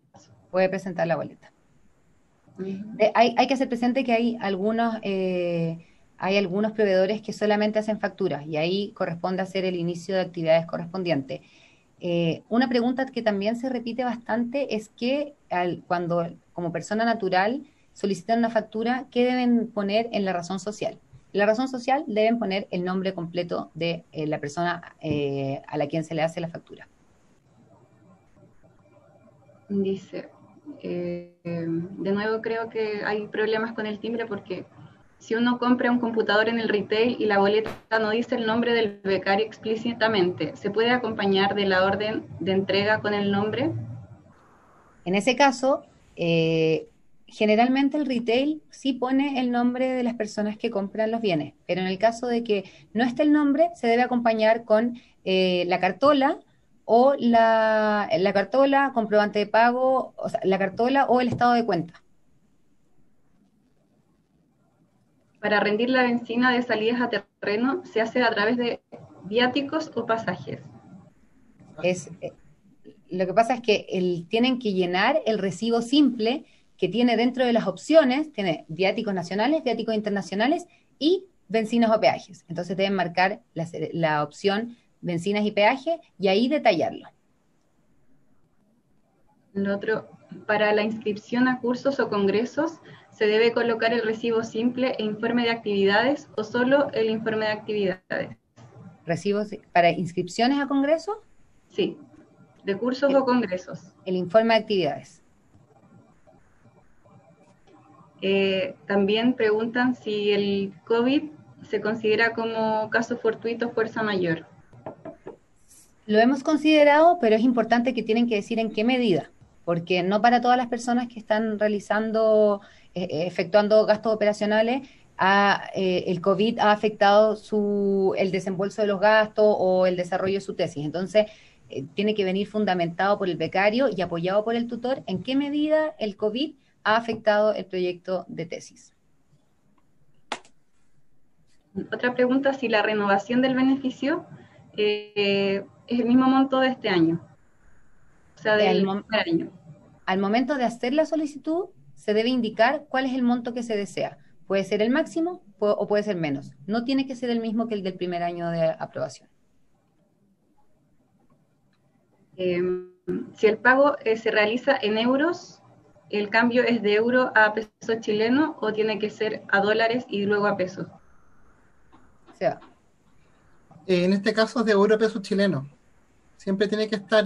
puede presentar la boleta. Uh-huh. Hay que hacer presente que hay algunos proveedores que solamente hacen facturas y ahí corresponde hacer el inicio de actividades correspondientes. Una pregunta que también se repite bastante es que cuando como persona natural solicitan una factura, ¿qué deben poner en la razón social? En la razón social deben poner el nombre completo de la persona a la quien se le hace la factura. Dice, de nuevo creo que hay problemas con el timbre porque si uno compra un computador en el retail y la boleta no dice el nombre del becario explícitamente, ¿se puede acompañar de la orden de entrega con el nombre? En ese caso, generalmente el retail sí pone el nombre de las personas que compran los bienes, pero en el caso de que no esté el nombre, se debe acompañar con la cartola o la cartola, comprobante de pago, o sea, la cartola o el estado de cuenta. Para rendir la benzina de salidas a terreno, ¿se hace a través de viáticos o pasajes? Es, lo que pasa es que tienen que llenar el recibo simple que tiene dentro de las opciones, tiene viáticos nacionales, viáticos internacionales y bencinas o peajes. Entonces deben marcar la opción bencinas y peaje y ahí detallarlo. Lo otro, para la inscripción a cursos o congresos, ¿se debe colocar el recibo simple e informe de actividades o solo el informe de actividades? ¿Recibos para inscripciones a congresos? Sí, de cursos o congresos. El informe de actividades. También preguntan si el COVID se considera como caso fortuito fuerza mayor. Lo hemos considerado, pero es importante que tienen que decir en qué medida, porque no para todas las personas que están realizando, efectuando gastos operacionales, el COVID ha afectado el desembolso de los gastos o el desarrollo de su tesis. Entonces, tiene que venir fundamentado por el becario y apoyado por el tutor en qué medida el COVID ha afectado el proyecto de tesis. Otra pregunta, si la renovación del beneficio es el mismo monto de este año, o sea, del primer año. Al momento de hacer la solicitud, se debe indicar cuál es el monto que se desea. Puede ser el máximo o puede ser menos. No tiene que ser el mismo que el del primer año de aprobación. Si el pago se realiza en euros, ¿el cambio es de euro a peso chileno o tiene que ser a dólares y luego a pesos? O sea, en este caso es de euro a peso chileno. Siempre tiene que estar,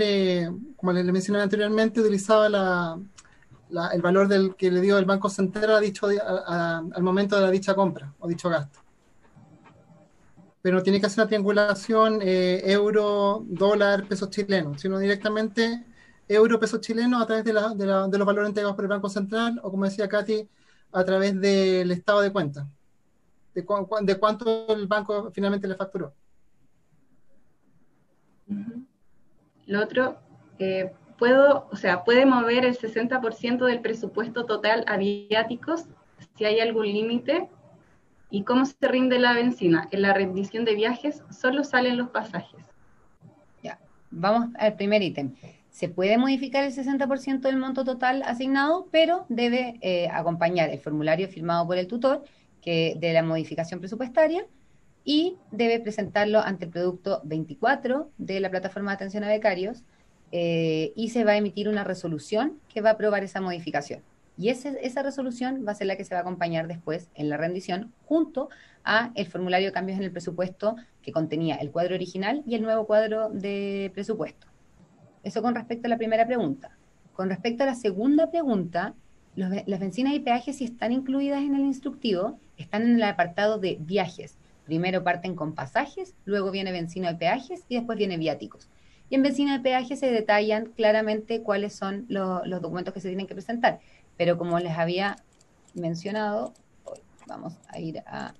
como les mencioné anteriormente, utilizado el valor que le dio el Banco Central al momento de la dicha compra o dicho gasto. Pero no tiene que hacer una triangulación euro, dólar, pesos chilenos, sino directamente euro, pesos chilenos a través de los valores entregados por el Banco Central o, como decía Katy, a través del estado de cuenta, de cuánto el banco finalmente le facturó. Lo otro, puede mover el 60% del presupuesto total a viáticos si hay algún límite. ¿Y cómo se rinde la benzina? En la rendición de viajes solo salen los pasajes. Ya, vamos al primer ítem. Se puede modificar el 60% del monto total asignado, pero debe acompañar el formulario firmado por el tutor de la modificación presupuestaria y debe presentarlo ante el producto 24 de la plataforma de atención a becarios y se va a emitir una resolución que va a aprobar esa modificación. Y esa resolución va a ser la que se va a acompañar después en la rendición junto a el formulario de cambios en el presupuesto que contenía el cuadro original y el nuevo cuadro de presupuesto. Eso con respecto a la primera pregunta. Con respecto a la segunda pregunta, las bencinas y peajes, si están incluidas en el instructivo, están en el apartado de viajes. Primero parten con pasajes, luego viene bencina y peajes y después viene viáticos. Y en bencina y peajes se detallan claramente cuáles son los documentos que se tienen que presentar. Pero como les había mencionado, vamos a ir a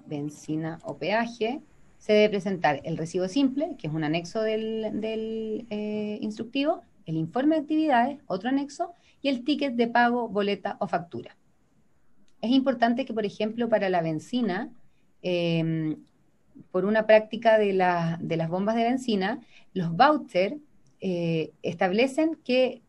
bencina o peaje, se debe presentar el recibo simple, que es un anexo del instructivo, el informe de actividades, otro anexo, y el ticket de pago, boleta o factura. Es importante que, por ejemplo, para la bencina, por una práctica de las bombas de bencina, los vouchers establecen qué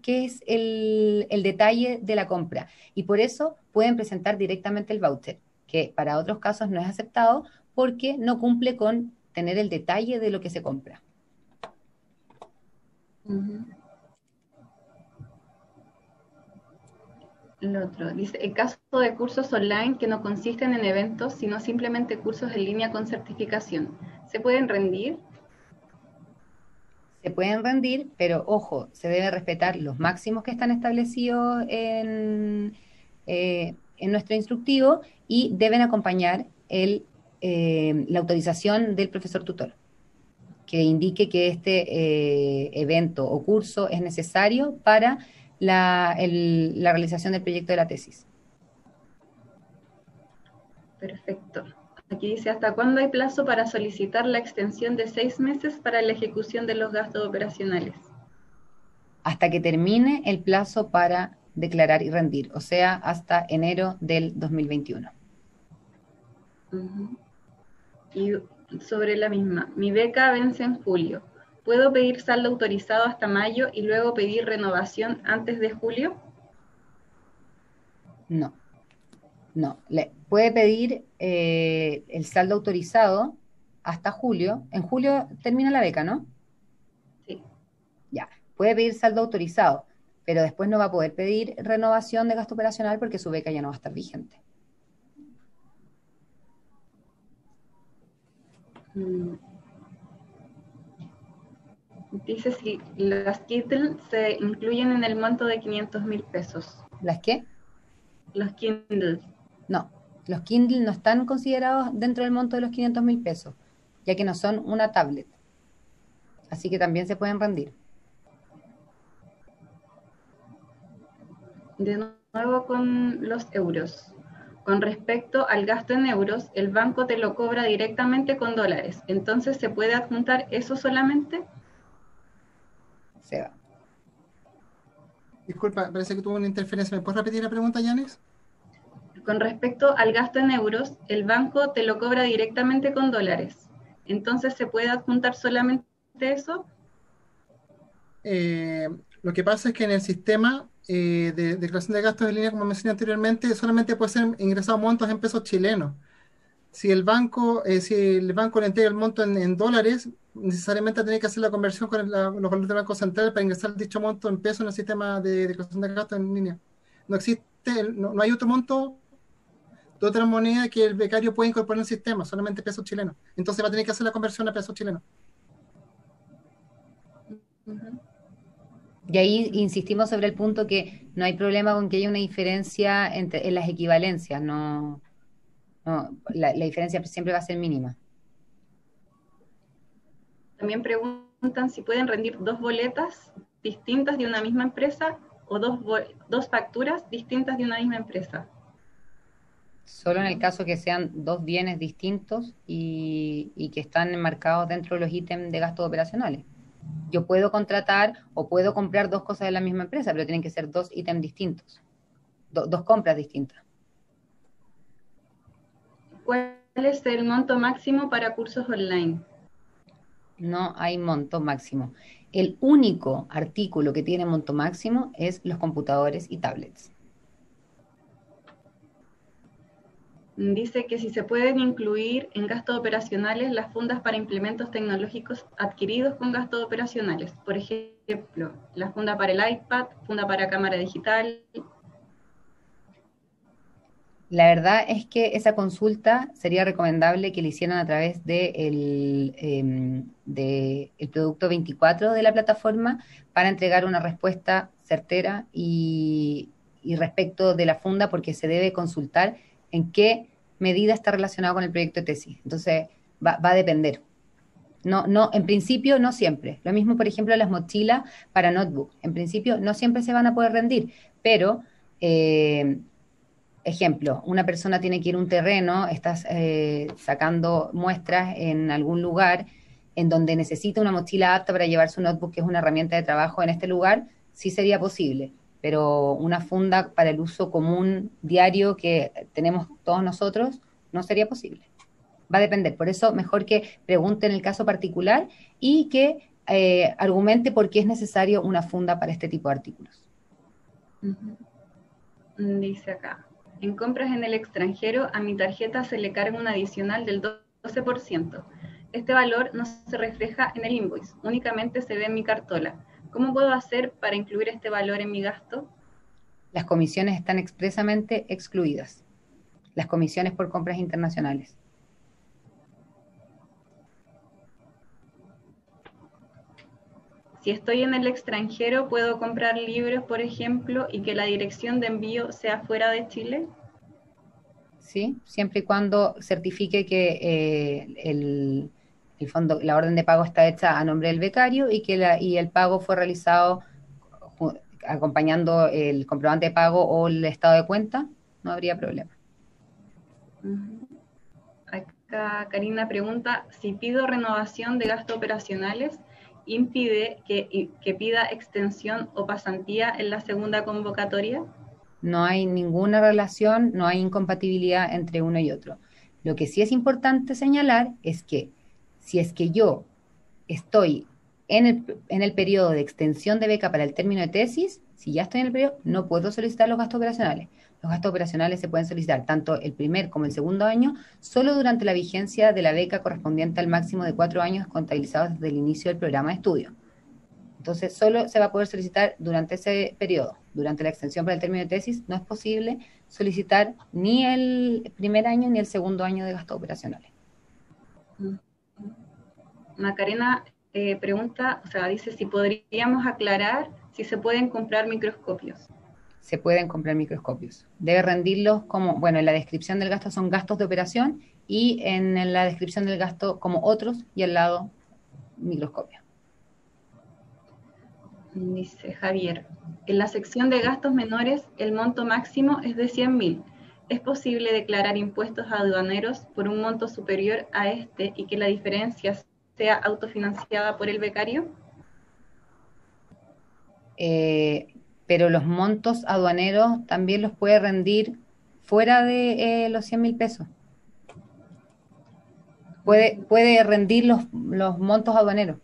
es el detalle de la compra, y por eso pueden presentar directamente el voucher, que para otros casos no es aceptado porque no cumple con tener el detalle de lo que se compra. El otro dice, en caso de cursos online que no consisten en eventos, sino simplemente cursos en línea con certificación, ¿se pueden rendir? Se pueden rendir, pero ojo, se debe respetar los máximos que están establecidos en nuestro instructivo, y deben acompañar la autorización del profesor tutor, que indique que este evento o curso es necesario para la realización del proyecto de la tesis. Perfecto. Aquí dice, ¿hasta cuándo hay plazo para solicitar la extensión de 6 meses para la ejecución de los gastos operacionales? Hasta que termine el plazo para declarar y rendir, o sea, hasta enero del 2021. Y sobre la misma, mi beca vence en julio. ¿Puedo pedir saldo autorizado hasta mayo y luego pedir renovación antes de julio? No. Puede pedir el saldo autorizado hasta julio. En julio termina la beca, ¿no? Sí. Ya, puede pedir saldo autorizado, pero después no va a poder pedir renovación de gasto operacional porque su beca ya no va a estar vigente. Dice si las Kindle se incluyen en el monto de 500.000 pesos. ¿Las qué? Los Kindle. No, los Kindle no están considerados dentro del monto de los 500.000 pesos, ya que no son una tablet. Así que también se pueden rendir. De nuevo con los euros. Con respecto al gasto en euros, el banco te lo cobra directamente con dólares. Entonces, ¿se puede adjuntar eso solamente? Se va. Disculpa, parece que tuvo una interferencia. ¿Me puedes repetir la pregunta, Yanis? Con respecto al gasto en euros, el banco te lo cobra directamente con dólares. Entonces, ¿se puede adjuntar solamente eso? Lo que pasa es que en el sistema de declaración de gastos en línea, como mencioné anteriormente, solamente puede ser ingresado montos en pesos chilenos. Si el banco le entrega el monto en dólares, necesariamente tiene que hacer la conversión con los valores del Banco Central para ingresar dicho monto en pesos en el sistema de declaración de gastos en línea. No existe, no hay otro monto de otra moneda que el becario pueda incorporar en el sistema, solamente pesos chilenos. Entonces va a tener que hacer la conversión a pesos chilenos. Y ahí insistimos sobre el punto que no hay problema con que haya una diferencia en las equivalencias, la diferencia siempre va a ser mínima. También preguntan si pueden rendir 2 boletas distintas de una misma empresa o 2 facturas distintas de una misma empresa. Solo en el caso que sean 2 bienes distintos y que están enmarcados dentro de los ítems de gastos operacionales. Yo puedo contratar o puedo comprar 2 cosas de la misma empresa, pero tienen que ser 2 ítems distintos, 2 compras distintas. ¿Cuál es el monto máximo para cursos online? No hay monto máximo. El único artículo que tiene monto máximo es los computadores y tablets. Dice que si se pueden incluir en gastos operacionales las fundas para implementos tecnológicos adquiridos con gastos operacionales. Por ejemplo, la funda para el iPad, funda para cámara digital. La verdad es que esa consulta sería recomendable que la hicieran a través del producto 24 de la plataforma para entregar una respuesta certera y respecto de la funda, porque se debe consultar en qué medida está relacionado con el proyecto de tesis. Entonces, va a depender. No, en principio no siempre. Lo mismo, por ejemplo, las mochilas para notebook. En principio no siempre se van a poder rendir, pero Ejemplo, una persona tiene que ir a un terreno, estás sacando muestras en algún lugar en donde necesita una mochila apta para llevar su notebook, que es una herramienta de trabajo en este lugar, sí sería posible, pero una funda para el uso común diario que tenemos todos nosotros no sería posible. Va a depender, por eso mejor que pregunte en el caso particular y que argumente por qué es necesario una funda para este tipo de artículos. Dice acá, en compras en el extranjero a mi tarjeta se le carga un adicional del 12%. Este valor no se refleja en el invoice, únicamente se ve en mi cartola. ¿Cómo puedo hacer para incluir este valor en mi gasto? Las comisiones están expresamente excluidas. Las comisiones por compras internacionales. Si estoy en el extranjero, ¿puedo comprar libros, por ejemplo, y que la dirección de envío sea fuera de Chile? ¿Sí? Siempre y cuando certifique que el fondo, la orden de pago está hecha a nombre del becario y que el pago fue realizado acompañando el comprobante de pago o el estado de cuenta, no habría problema. Acá Karina pregunta, si pido renovación de gastos operacionales, ¿impide que pida extensión o pasantía en la segunda convocatoria? No hay ninguna relación, no hay incompatibilidad entre uno y otro. Lo que sí es importante señalar es que si es que yo estoy en el periodo de extensión de beca para el término de tesis, si ya estoy en el periodo, no puedo solicitar los gastos operacionales. Los gastos operacionales se pueden solicitar tanto el primer como el segundo año, solo durante la vigencia de la beca correspondiente al máximo de 4 años contabilizados desde el inicio del programa de estudio. Entonces, solo se va a poder solicitar durante ese periodo. Durante la extensión para el término de tesis, no es posible solicitar ni el primer año ni el segundo año de gastos operacionales. Macarena pregunta, o sea, dice si podríamos aclarar si se pueden comprar microscopios. Se pueden comprar microscopios. Debe rendirlos como, bueno, en la descripción del gasto son gastos de operación y en la descripción del gasto como otros y al lado microscopio. Dice Javier, en la sección de gastos menores el monto máximo es de 100.000. ¿Es posible declarar impuestos aduaneros por un monto superior a este y que la diferencia sea autofinanciada por el becario? Pero los montos aduaneros también los puede rendir fuera de los 100.000 pesos. Puede rendir los montos aduaneros.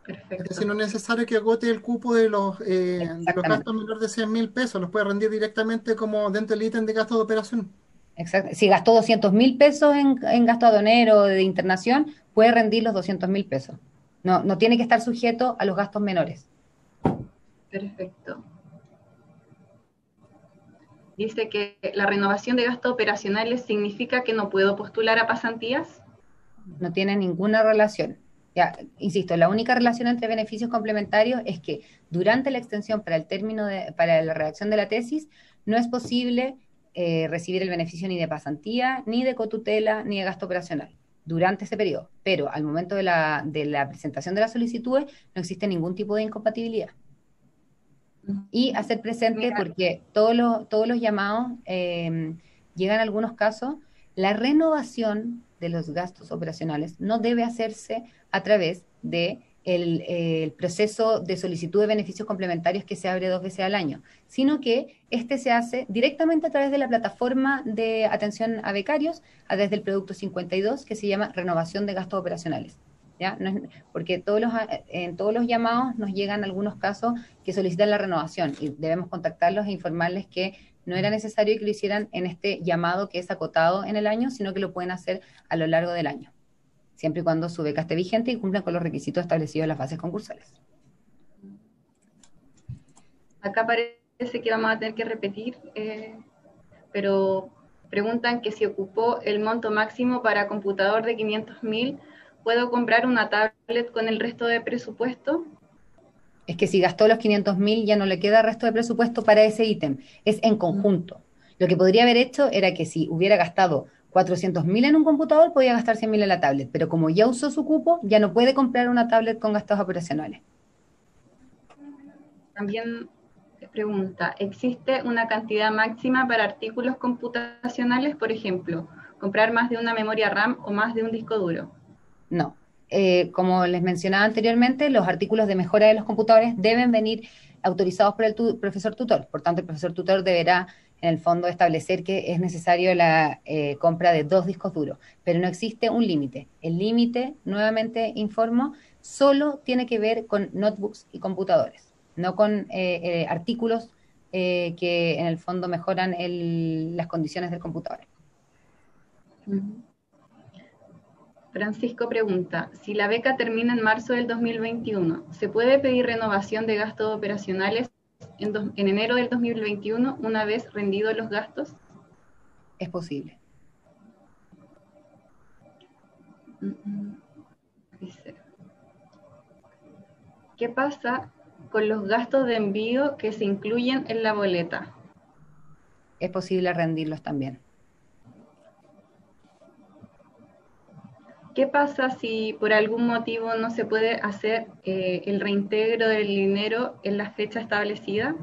Perfecto. Es decir, no es necesario que agote el cupo de los gastos menores de 100.000 pesos, los puede rendir directamente como dentro del ítem de gastos de operación. Exacto. Si gastó 200.000 pesos en gasto aduanero de internación, puede rendir los 200.000 pesos. No tiene que estar sujeto a los gastos menores. Perfecto. Dice que la renovación de gastos operacionales significa que no puedo postular a pasantías. No tiene ninguna relación. Ya, insisto, la única relación entre beneficios complementarios es que durante la extensión para la redacción de la tesis no es posible recibir el beneficio ni de pasantía, ni de cotutela, ni de gasto operacional durante ese periodo. Pero al momento de la presentación de las solicitudes no existe ningún tipo de incompatibilidad. Y hacer presente, porque todos los llamados llegan a algunos casos, la renovación de los gastos operacionales no debe hacerse a través de el proceso de solicitud de beneficios complementarios que se abre 2 veces al año, sino que este se hace directamente a través de la plataforma de atención a becarios, a través del producto 52, que se llama renovación de gastos operacionales. ¿Ya? No es, porque en todos los llamados nos llegan algunos casos que solicitan la renovación y debemos contactarlos e informarles que no era necesario que lo hicieran en este llamado que es acotado en el año, sino que lo pueden hacer a lo largo del año, siempre y cuando su beca esté vigente y cumplan con los requisitos establecidos en las fases concursales. Acá parece que vamos a tener que repetir, pero preguntan que si ocupó el monto máximo para computador de 500.000, ¿puedo comprar una tablet con el resto de presupuesto? Es que si gastó los 500.000 ya no le queda resto de presupuesto para ese ítem, es en conjunto. Lo que podría haber hecho era que si hubiera gastado 400.000 en un computador, podía gastar 100.000 en la tablet, pero como ya usó su cupo, ya no puede comprar una tablet con gastos operacionales. También pregunta, ¿existe una cantidad máxima para artículos computacionales? Por ejemplo, comprar más de una memoria RAM o más de un disco duro. No. Como les mencionaba anteriormente, los artículos de mejora de los computadores deben venir autorizados por el profesor tutor. Por tanto, el profesor tutor deberá, en el fondo, establecer que es necesario la compra de 2 discos duros, pero no existe un límite. El límite, nuevamente informo, solo tiene que ver con notebooks y computadores, no con artículos que en el fondo mejoran las condiciones del computador. Francisco pregunta, si la beca termina en marzo del 2021, ¿se puede pedir renovación de gastos operacionales en enero del 2021 una vez rendidos los gastos? Es posible. Dice, ¿qué pasa con los gastos de envío que se incluyen en la boleta? Es posible rendirlos también. ¿Qué pasa si por algún motivo no se puede hacer el reintegro del dinero en la fecha establecida?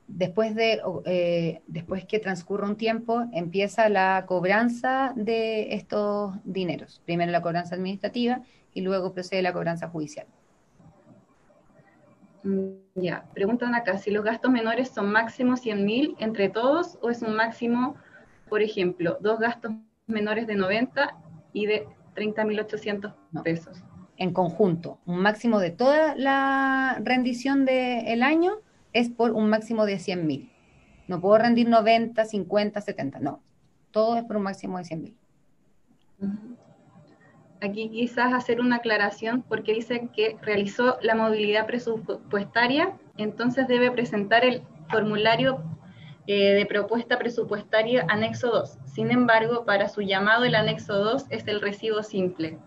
Después que transcurra un tiempo, empieza la cobranza de estos dineros. Primero la cobranza administrativa y luego procede la cobranza judicial. Ya, preguntan acá, si los gastos menores son máximo 100.000 entre todos o es un máximo, por ejemplo, 2 gastos menores de 90 y de 30.800 pesos. En conjunto, un máximo de toda la rendición del año es por un máximo de 100.000. No puedo rendir 90, 50, 70, no. Todo es por un máximo de 100.000. Aquí quizás hacer una aclaración porque dicen que realizó la movilidad presupuestaria, entonces debe presentar el formulario de propuesta presupuestaria anexo 2. Sin embargo, para su llamado el anexo 2 es el recibo simple.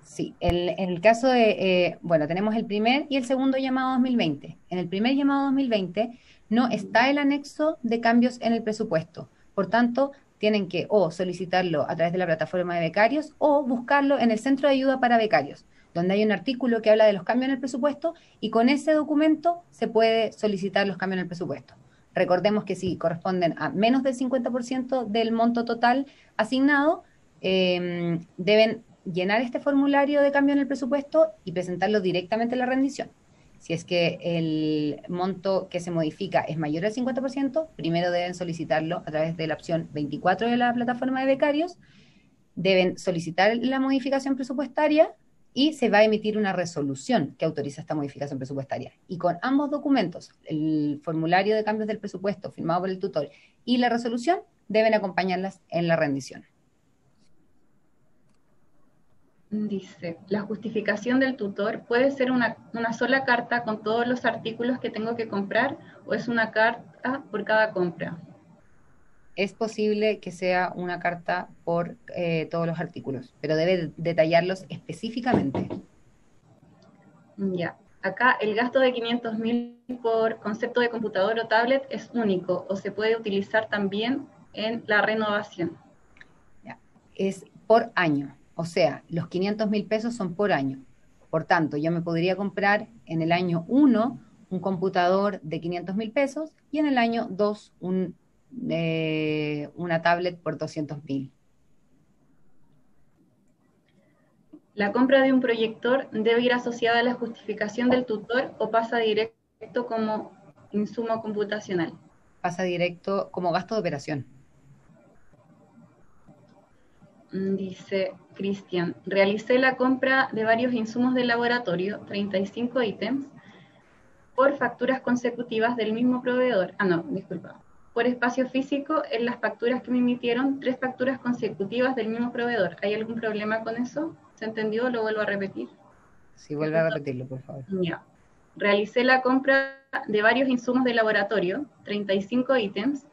Sí, en el caso de, bueno, tenemos el primer y el segundo llamado 2020. En el primer llamado 2020 no está el anexo de cambios en el presupuesto. Por tanto, tienen que o solicitarlo a través de la plataforma de becarios o buscarlo en el Centro de Ayuda para Becarios, donde hay un artículo que habla de los cambios en el presupuesto y con ese documento se puede solicitar los cambios en el presupuesto. Recordemos que si corresponden a menos del 50% del monto total asignado, deben llenar este formulario de cambio en el presupuesto y presentarlo directamente en la rendición. Si es que el monto que se modifica es mayor al 50%, primero deben solicitarlo a través de la opción 24 de la plataforma de becarios, deben solicitar la modificación presupuestaria y se va a emitir una resolución que autoriza esta modificación presupuestaria. Y con ambos documentos, el formulario de cambios del presupuesto firmado por el tutor y la resolución, deben acompañarlas en la rendición. Dice, la justificación del tutor puede ser una sola carta con todos los artículos que tengo que comprar o es una carta por cada compra. Es posible que sea una carta por todos los artículos, pero debe detallarlos específicamente. Ya, acá el gasto de 500.000 por concepto de computador o tablet es único o se puede utilizar también en la renovación. Ya. Es por año. O sea, los 500.000 pesos son por año. Por tanto, yo me podría comprar en el año 1 un computador de 500.000 pesos y en el año 2 una tablet por 200.000. ¿La compra de un proyector debe ir asociada a la justificación del tutor o pasa directo como insumo computacional? Pasa directo como gasto de operación. Dice Cristian, realicé la compra de varios insumos de laboratorio, 35 ítems, por facturas consecutivas del mismo proveedor. Por espacio físico, en las facturas que me emitieron, 3 facturas consecutivas del mismo proveedor. ¿Hay algún problema con eso? ¿Se entendió? ¿Lo vuelvo a repetir? Sí, vuelve a repetirlo, por favor. Ya. Realicé la compra de varios insumos de laboratorio, 35 ítems,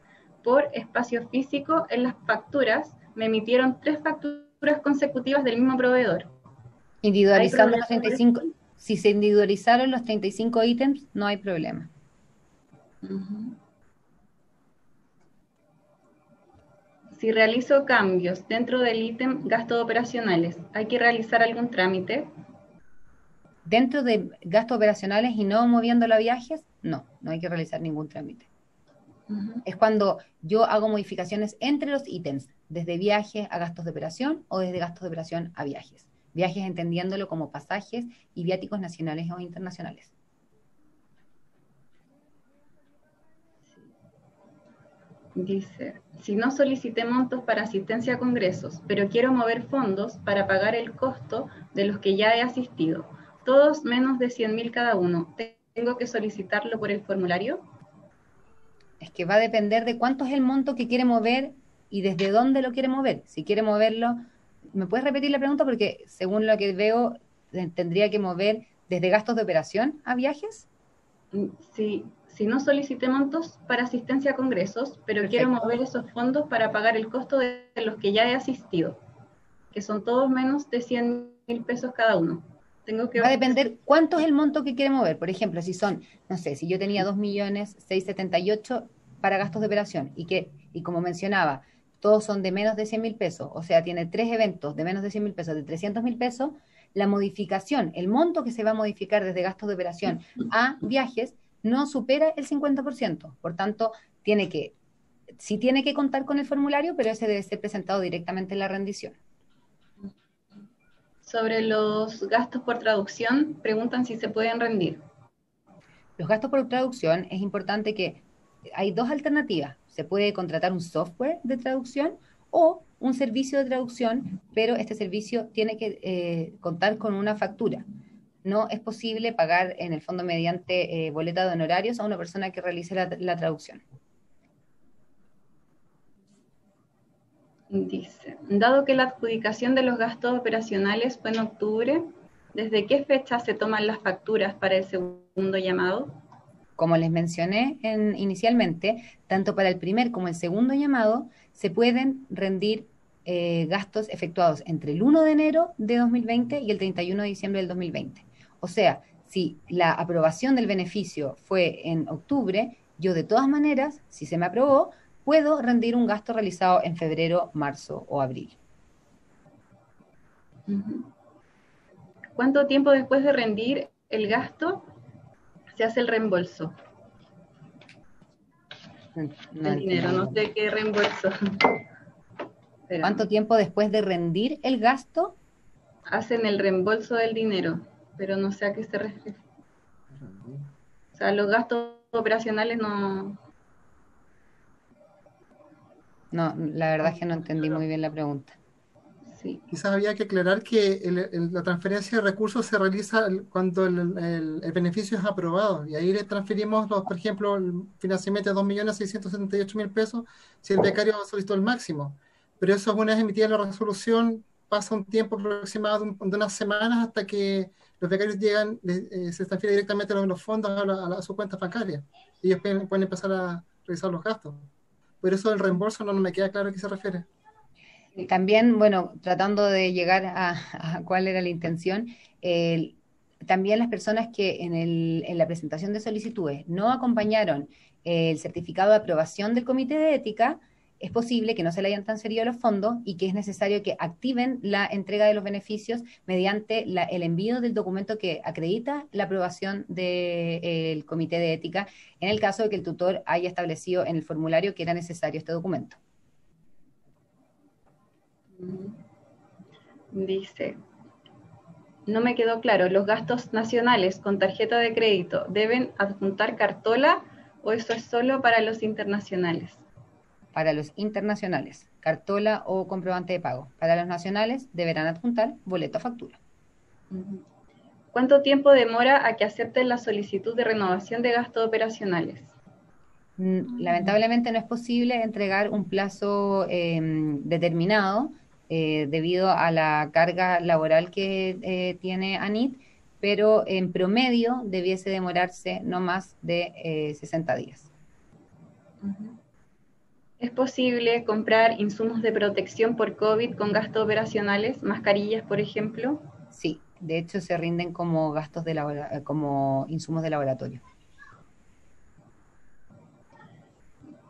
por espacio físico, en las facturas me emitieron 3 facturas consecutivas del mismo proveedor. Individualizando los 35, si se individualizaron los 35 ítems, no hay problema. Si realizo cambios dentro del ítem gastos operacionales, ¿hay que realizar algún trámite? Dentro de gastos operacionales y no moviéndolo a viajes, no hay que realizar ningún trámite. Es cuando yo hago modificaciones entre los ítems, desde viajes a gastos de operación o desde gastos de operación a viajes. Viajes entendiéndolo como pasajes y viáticos nacionales o internacionales. Dice, si no solicité montos para asistencia a congresos, pero quiero mover fondos para pagar el costo de los que ya he asistido, todos menos de 100.000 cada uno, ¿tengo que solicitarlo por el formulario? Es que va a depender de cuánto es el monto que quiere mover y desde dónde lo quiere mover. Si quiere moverlo, ¿me puedes repetir la pregunta? Porque según lo que veo, tendría que mover desde gastos de operación a viajes. Si no solicité montos para asistencia a congresos, pero Perfecto. quiero mover esos fondos para pagar el costo de los que ya he asistido, que son todos menos de 100.000 pesos cada uno. Va a depender cuánto es el monto que quiere mover. Por ejemplo, si son, no sé, si yo tenía 2.678.000 para gastos de operación y como mencionaba, todos son de menos de 100.000 pesos, o sea, tiene 3 eventos de menos de 100.000 pesos, de 300.000 pesos, la modificación, el monto que se va a modificar desde gastos de operación a viajes no supera el 50%. Por tanto, sí tiene que contar con el formulario, pero ese debe ser presentado directamente en la rendición. Sobre los gastos por traducción, preguntan si se pueden rendir. Los gastos por traducción, es importante que hay dos alternativas. Se puede contratar un software de traducción o un servicio de traducción, pero este servicio tiene que contar con una factura. No es posible pagar en el fondo mediante boleta de honorarios a una persona que realice la traducción. Dice, dado que la adjudicación de los gastos operacionales fue en octubre, ¿desde qué fecha se toman las facturas para el segundo llamado? Como les mencioné inicialmente, tanto para el primer como el segundo llamado se pueden rendir gastos efectuados entre el 1 de enero de 2020 y el 31 de diciembre del 2020. O sea, si la aprobación del beneficio fue en octubre, yo de todas maneras, si se me aprobó, puedo rendir un gasto realizado en febrero, marzo o abril. ¿Cuánto tiempo después de rendir el gasto se hace el reembolso? No el dinero, no sé qué reembolso. ¿Cuánto tiempo después de rendir el gasto? Hacen el reembolso del dinero, pero no sé a qué se refiere. O sea, los gastos operacionales no... No, la verdad es que no entendí muy bien la pregunta. Sí. Quizás había que aclarar que la transferencia de recursos se realiza cuando el beneficio es aprobado, y ahí le transferimos, por ejemplo, el financiamiento de 2.678.000 pesos si el becario solicitó el máximo. Pero eso, una vez emitida la resolución, pasa un tiempo aproximado de unas semanas hasta que los becarios llegan, se transfiere directamente los fondos a su cuenta bancaria. Y ellos pueden empezar a realizar los gastos. Por eso el reembolso no me queda claro a qué se refiere. También, bueno, tratando de llegar a cuál era la intención, también las personas que en la presentación de solicitudes no acompañaron el certificado de aprobación del comité de ética, es posible que no se le hayan transferido los fondos y que es necesario que activen la entrega de los beneficios mediante el envío del documento que acredita la aprobación del comité de ética, en el caso de que el tutor haya establecido en el formulario que era necesario este documento. Dice, no me quedó claro, ¿los gastos nacionales con tarjeta de crédito deben adjuntar cartola o eso es solo para los internacionales? Para los internacionales, cartola o comprobante de pago. Para los nacionales deberán adjuntar boleto o factura. ¿Cuánto tiempo demora a que acepten la solicitud de renovación de gastos operacionales? Lamentablemente no es posible entregar un plazo determinado debido a la carga laboral que tiene ANIT, pero en promedio debiese demorarse no más de 60 días. ¿Es posible comprar insumos de protección por COVID con gastos operacionales, mascarillas, por ejemplo? Sí, de hecho se rinden como gastos como insumos de laboratorio.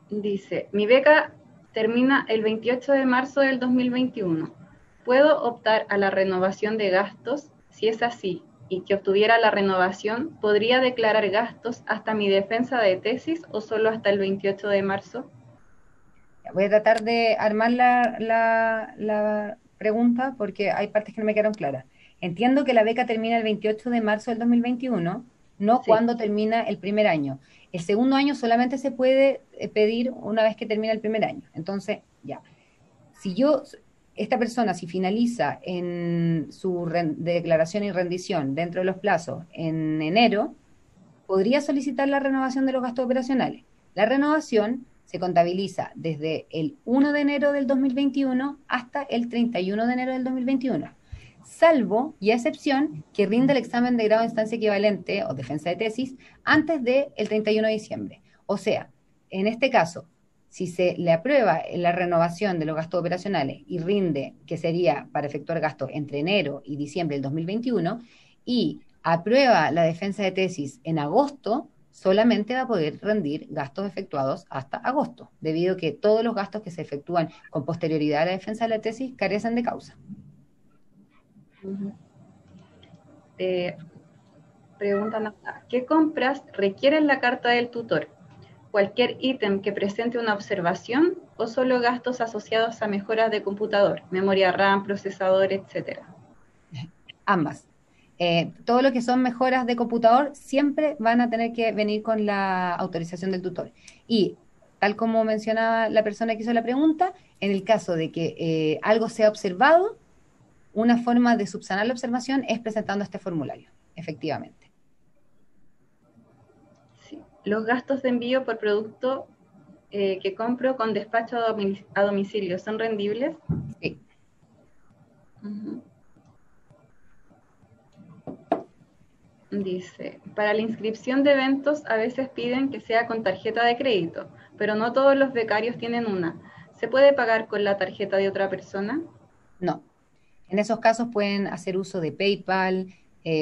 Dice, mi beca termina el 28 de marzo del 2021. ¿Puedo optar a la renovación de gastos? Si es así, y que obtuviera la renovación, ¿podría declarar gastos hasta mi defensa de tesis o solo hasta el 28 de marzo? Voy a tratar de armar la pregunta porque hay partes que no me quedaron claras. Entiendo que la beca termina el 28 de marzo del 2021, no Sí. cuando termina el primer año. El segundo año solamente se puede pedir una vez que termina el primer año. Entonces, ya. Si yo, esta persona, si finaliza en su declaración y rendición dentro de los plazos en enero, podría solicitar la renovación de los gastos operacionales. La renovación se contabiliza desde el 1 de enero del 2021 hasta el 31 de enero del 2021, salvo y a excepción que rinda el examen de grado de instancia equivalente o defensa de tesis antes del 31 de diciembre. O sea, en este caso, si se le aprueba la renovación de los gastos operacionales y rinde, que sería para efectuar gastos entre enero y diciembre del 2021, y aprueba la defensa de tesis en agosto, solamente va a poder rendir gastos efectuados hasta agosto, debido a que todos los gastos que se efectúan con posterioridad a la defensa de la tesis carecen de causa. Preguntan acá, ¿qué compras requieren la carta del tutor? ¿Cualquier ítem que presente una observación o solo gastos asociados a mejoras de computador, memoria RAM, procesador, etcétera? Ambas. Todo lo que son mejoras de computador siempre van a tener que venir con la autorización del tutor. Y tal como mencionaba la persona que hizo la pregunta, en el caso de que algo sea observado, una forma de subsanar la observación es presentando este formulario, efectivamente. Sí. Los gastos de envío por producto que compro con despacho a domicilio, ¿son rendibles? Sí. Dice, para la inscripción de eventos a veces piden que sea con tarjeta de crédito, pero no todos los becarios tienen una. ¿Se puede pagar con la tarjeta de otra persona? No. En esos casos pueden hacer uso de PayPal,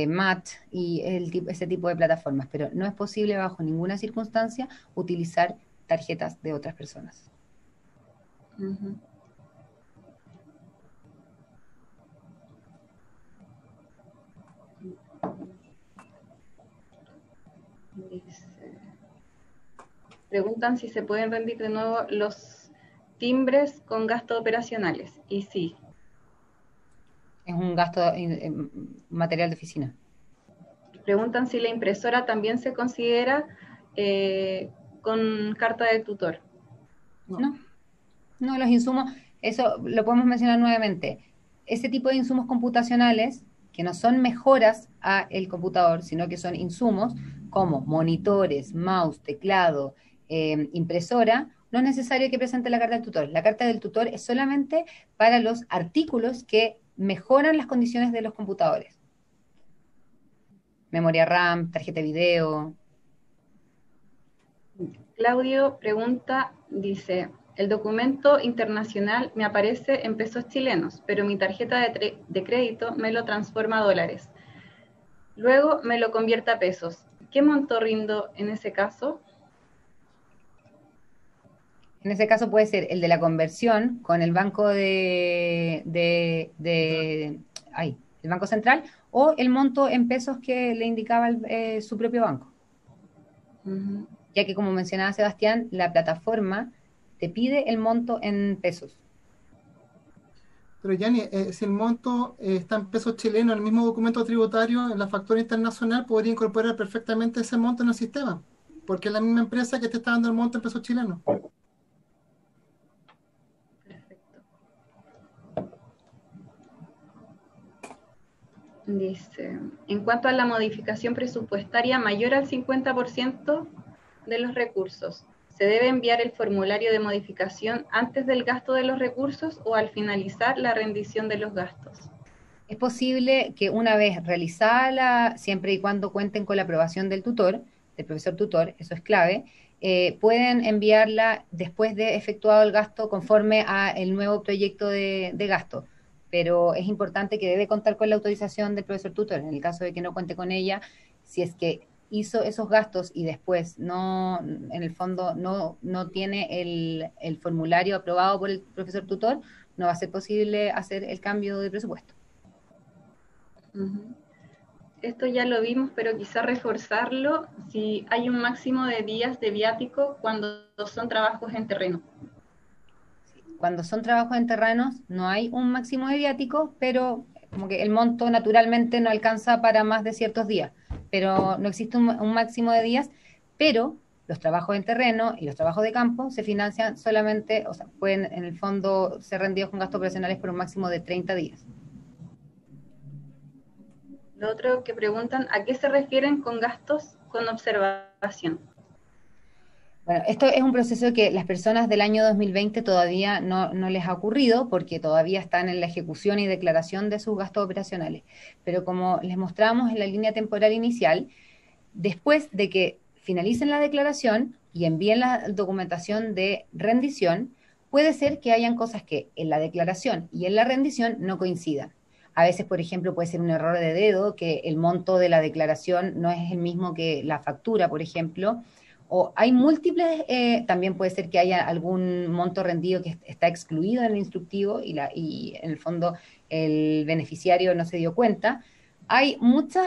MAT y ese tipo de plataformas, pero no es posible bajo ninguna circunstancia utilizar tarjetas de otras personas. Dice, preguntan si se pueden rendir de nuevo los timbres con gastos operacionales. Y sí. Es un gasto material de oficina. Preguntan si la impresora también se considera con carta de tutor. No, no, los insumos, eso lo podemos mencionar nuevamente. Ese tipo de insumos computacionales, que no son mejoras a el computador, sino que son insumos como monitores, mouse, teclado, impresora, no es necesario que presente la carta del tutor. La carta del tutor es solamente para los artículos que mejoran las condiciones de los computadores. Memoria RAM, tarjeta de video. Claudio pregunta, dice, el documento internacional me aparece en pesos chilenos, pero mi tarjeta de crédito me lo transforma a dólares. Luego me lo convierte a pesos. ¿Qué monto rindo en ese caso? En ese caso puede ser el de la conversión con el banco el Banco Central, o el monto en pesos que le indicaba su propio banco. Ya que, como mencionaba Sebastián, la plataforma te pide el monto en pesos. Pero Yanni, si el monto está en pesos chilenos, el mismo documento tributario en la factura internacional podría incorporar perfectamente ese monto en el sistema, porque es la misma empresa que te está dando el monto en pesos chilenos. Perfecto. Dice, en cuanto a la modificación presupuestaria mayor al 50% de los recursos, ¿se debe enviar el formulario de modificación antes del gasto de los recursos o al finalizar la rendición de los gastos? Es posible que una vez realizada siempre y cuando cuenten con la aprobación del tutor, del profesor tutor, eso es clave, pueden enviarla después de efectuado el gasto conforme a el nuevo proyecto de gasto. Pero es importante que debe contar con la autorización del profesor tutor. En el caso de que no cuente con ella, si es que hizo esos gastos y después no, en el fondo no tiene el formulario aprobado por el profesor tutor, no va a ser posible hacer el cambio de presupuesto. esto ya lo vimos, pero quizá reforzarlo si hay un máximo de días de viático cuando son trabajos en terreno. Cuando son trabajos en terrenos no hay un máximo de viático, pero como que el monto naturalmente no alcanza para más de ciertos días, pero no existe un máximo de días, pero los trabajos en terreno y los trabajos de campo se financian solamente, o sea, pueden en el fondo ser rendidos con gastos operacionales por un máximo de 30 días. Lo otro que preguntan, ¿a qué se refieren con gastos con observación? Bueno, esto es un proceso que las personas del año 2020 todavía no les ha ocurrido porque todavía están en la ejecución y declaración de sus gastos operacionales. Pero como les mostramos en la línea temporal inicial, después de que finalicen la declaración y envíen la documentación de rendición, puede ser que hayan cosas que en la declaración y en la rendición no coincidan. A veces, por ejemplo, puede ser un error de dedo, que el monto de la declaración no es el mismo que la factura, por ejemplo, o hay múltiples, también puede ser que haya algún monto rendido que está excluido en el instructivo y en el fondo el beneficiario no se dio cuenta. Hay muchas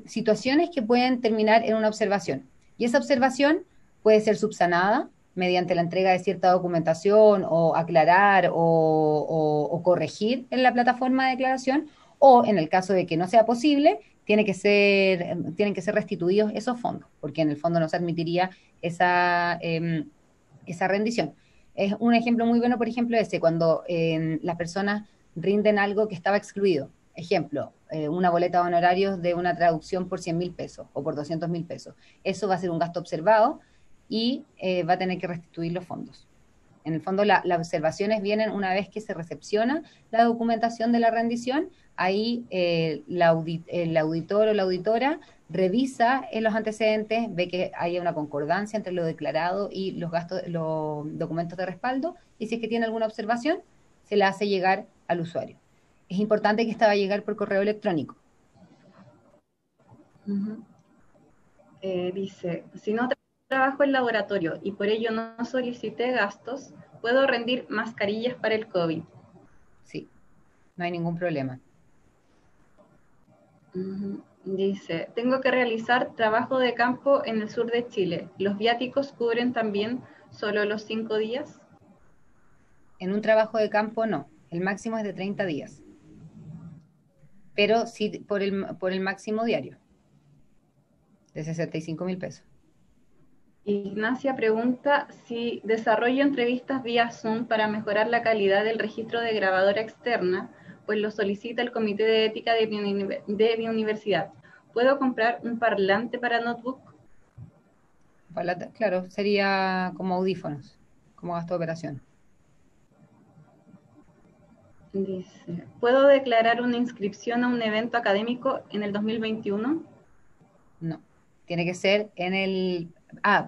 situaciones que pueden terminar en una observación y esa observación puede ser subsanada mediante la entrega de cierta documentación o aclarar o corregir en la plataforma de declaración, o en el caso de que no sea posible, tienen que ser restituidos esos fondos, porque en el fondo no se admitiría esa rendición. Es un ejemplo muy bueno, por ejemplo, ese, cuando las personas rinden algo que estaba excluido. Ejemplo, una boleta de honorarios de una traducción por 100.000 pesos o por 200.000 pesos. Eso va a ser un gasto observado y va a tener que restituir los fondos. En el fondo, las observaciones vienen una vez que se recepciona la documentación de la rendición. Ahí el auditor o la auditora revisa en los antecedentes, ve que haya una concordancia entre lo declarado y los documentos de respaldo, y si es que tiene alguna observación, se la hace llegar al usuario. Es importante que esta va a llegar por correo electrónico. Dice, si no trabajo en laboratorio y por ello no solicité gastos, ¿puedo rendir mascarillas para el COVID? Sí, no hay ningún problema. Dice, tengo que realizar trabajo de campo en el sur de Chile. ¿Los viáticos cubren también solo los 5 días? En un trabajo de campo no, el máximo es de 30 días. Pero sí por el máximo diario, de 65.000 pesos. Ignacia pregunta si desarrollo entrevistas vía Zoom para mejorar la calidad del registro de grabadora externa, pues lo solicita el Comité de Ética de mi universidad. ¿Puedo comprar un parlante para notebook? Claro, sería como audífonos, como gasto de operación. Dice, ¿puedo declarar una inscripción a un evento académico en el 2021? No, tiene que ser en el...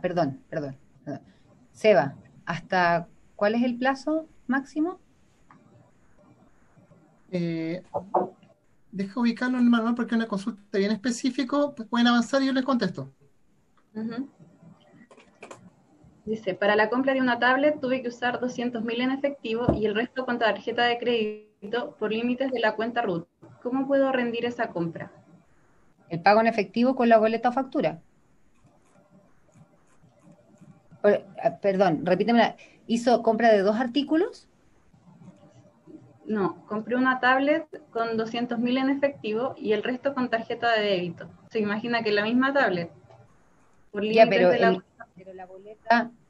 perdón. Seba, ¿cuál es el plazo máximo? Deja ubicarlo en el manual porque es una consulta bien específico, pues pueden avanzar y yo les contesto. Dice, para la compra de una tablet tuve que usar 200.000 en efectivo y el resto con tarjeta de crédito por límites de la cuenta RUT. ¿Cómo puedo rendir esa compra? El pago en efectivo con la boleta o factura. Perdón, repíteme, ¿hizo compra de 2 artículos? No, compré una tablet con 200.000 en efectivo y el resto con tarjeta de débito. Se imagina que la misma tablet. Por límites pero de pero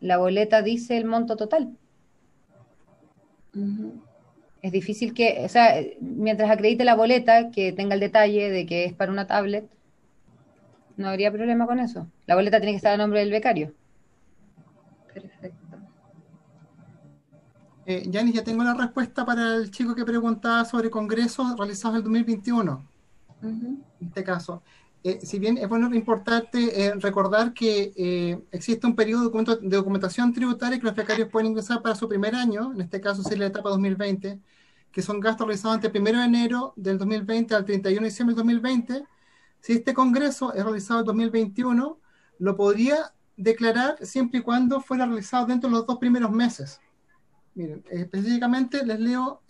la boleta dice el monto total. Es difícil que, o sea, mientras acredite la boleta, que tenga el detalle de que es para una tablet, no habría problema con eso. La boleta tiene que estar a nombre del becario. Perfecto. Yanis, ya tengo la respuesta para el chico que preguntaba sobre congresos realizados en el 2021. En este caso, si bien es bueno importante recordar que existe un periodo de documentación tributaria que los becarios pueden ingresar para su primer año, en este caso sería la etapa 2020, que son gastos realizados entre el 1 de enero del 2020 al 31 de diciembre del 2020. Si este congreso es realizado en 2021, lo podría declarar siempre y cuando fuera realizado dentro de los 2 primeros meses. Miren, específicamente les leo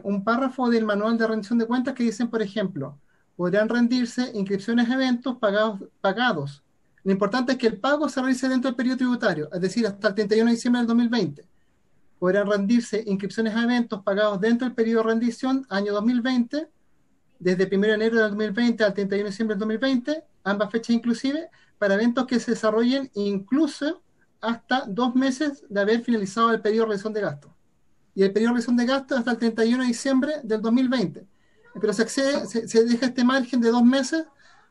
un párrafo del manual de rendición de cuentas que dicen, por ejemplo, podrán rendirse inscripciones a eventos pagados. Lo importante es que el pago se realice dentro del periodo tributario, es decir, hasta el 31 de diciembre del 2020. Podrán rendirse inscripciones a eventos pagados dentro del periodo de rendición año 2020, desde 1 de enero del 2020 al 31 de diciembre del 2020, ambas fechas inclusive, para eventos que se desarrollen incluso hasta 2 meses de haber finalizado el periodo de reducción de gastos. Y el periodo de reducción de gastos hasta el 31 de diciembre del 2020. Pero se deja este margen de 2 meses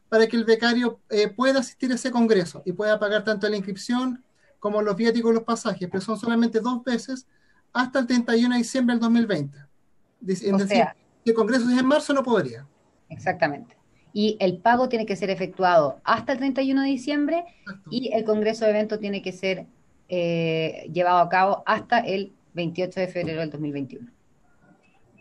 para que el becario pueda asistir a ese congreso y pueda pagar tanto la inscripción como los viáticos y los pasajes, pero son solamente 2 veces hasta el 31 de diciembre del 2020. Es O decir, sea, si el congreso es en marzo, no podría. exactamente. Y el pago tiene que ser efectuado hasta el 31 de diciembre Exacto. y el congreso de evento tiene que ser llevado a cabo hasta el 28 de febrero del 2021.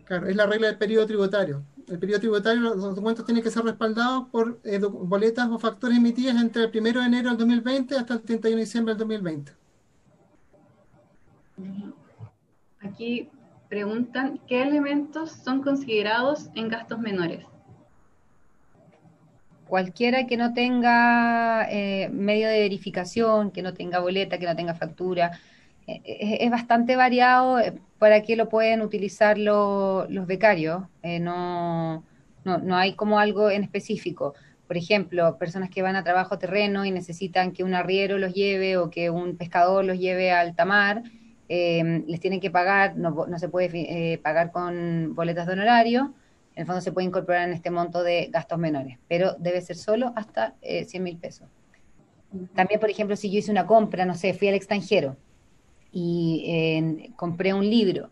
Claro, es la regla del periodo tributario. El periodo tributario, los documentos tienen que ser respaldados por boletas o facturas emitidas entre el 1 de enero del 2020 hasta el 31 de diciembre del 2020. Aquí preguntan, ¿qué elementos son considerados en gastos menores? Cualquiera que no tenga medio de verificación, que no tenga boleta, que no tenga factura, es bastante variado para qué lo pueden utilizar los becarios. No hay como algo en específico. Por ejemplo, personas que van a trabajo terreno y necesitan que un arriero los lleve o que un pescador los lleve al tamar, les tienen que pagar, no se puede pagar con boletas de honorario. En el fondo se puede incorporar en este monto de gastos menores, pero debe ser solo hasta 100.000 pesos. También, por ejemplo, si yo hice una compra, no sé, fui al extranjero y compré un libro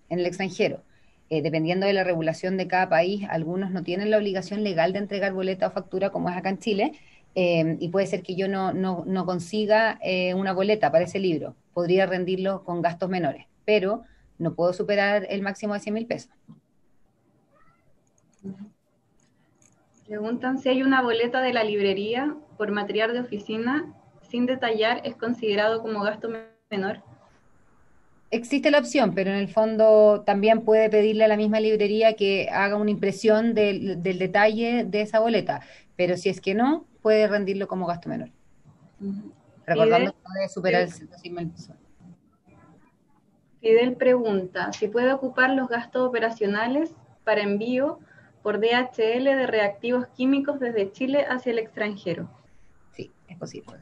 en el extranjero, dependiendo de la regulación de cada país, algunos no tienen la obligación legal de entregar boleta o factura como es acá en Chile, y puede ser que yo no consiga una boleta para ese libro, podría rendirlo con gastos menores, pero no puedo superar el máximo de 100.000 pesos. Preguntan si hay una boleta de la librería por material de oficina sin detallar, ¿es considerado como gasto menor? Existe la opción, pero en el fondo también puede pedirle a la misma librería que haga una impresión del detalle de esa boleta, pero si es que no, puede rendirlo como gasto menor. Recordando Fidel, que no debe superar el 100.000 pesos. Fidel pregunta si puede ocupar los gastos operacionales para envío por DHL de reactivos químicos desde Chile hacia el extranjero. Sí, es posible.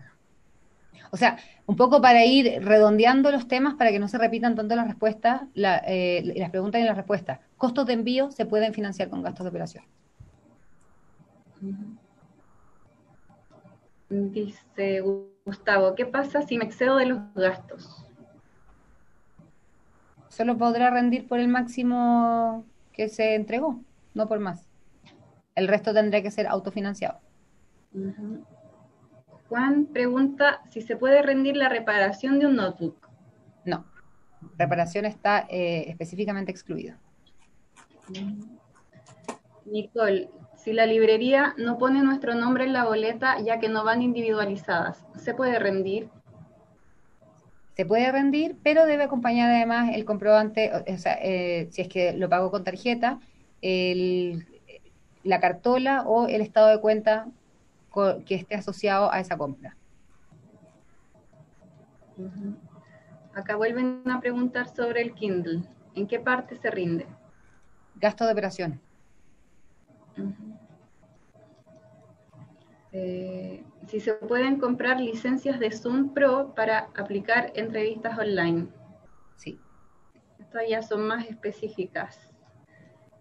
O sea, un poco para ir redondeando los temas para que no se repitan tanto las respuestas, las preguntas y las respuestas. Costos de envío se pueden financiar con gastos de operación. Dice Gustavo, ¿qué pasa si me excedo de los gastos? Solo podrá rendir por el máximo que se entregó, no por más. El resto tendrá que ser autofinanciado. Juan pregunta si se puede rendir la reparación de un notebook. No, reparación está específicamente excluida. Nicole, si la librería no pone nuestro nombre en la boleta ya que no van individualizadas, ¿se puede rendir? Se puede rendir, pero debe acompañar además el comprobante, o sea, si es que lo pago con tarjeta, la cartola o el estado de cuenta que esté asociado a esa compra. Acá vuelven a preguntar sobre el Kindle. ¿En qué parte se rinde? Gasto de operación. Si se pueden comprar licencias de Zoom Pro para aplicar entrevistas online. Sí. Estas ya son más específicas.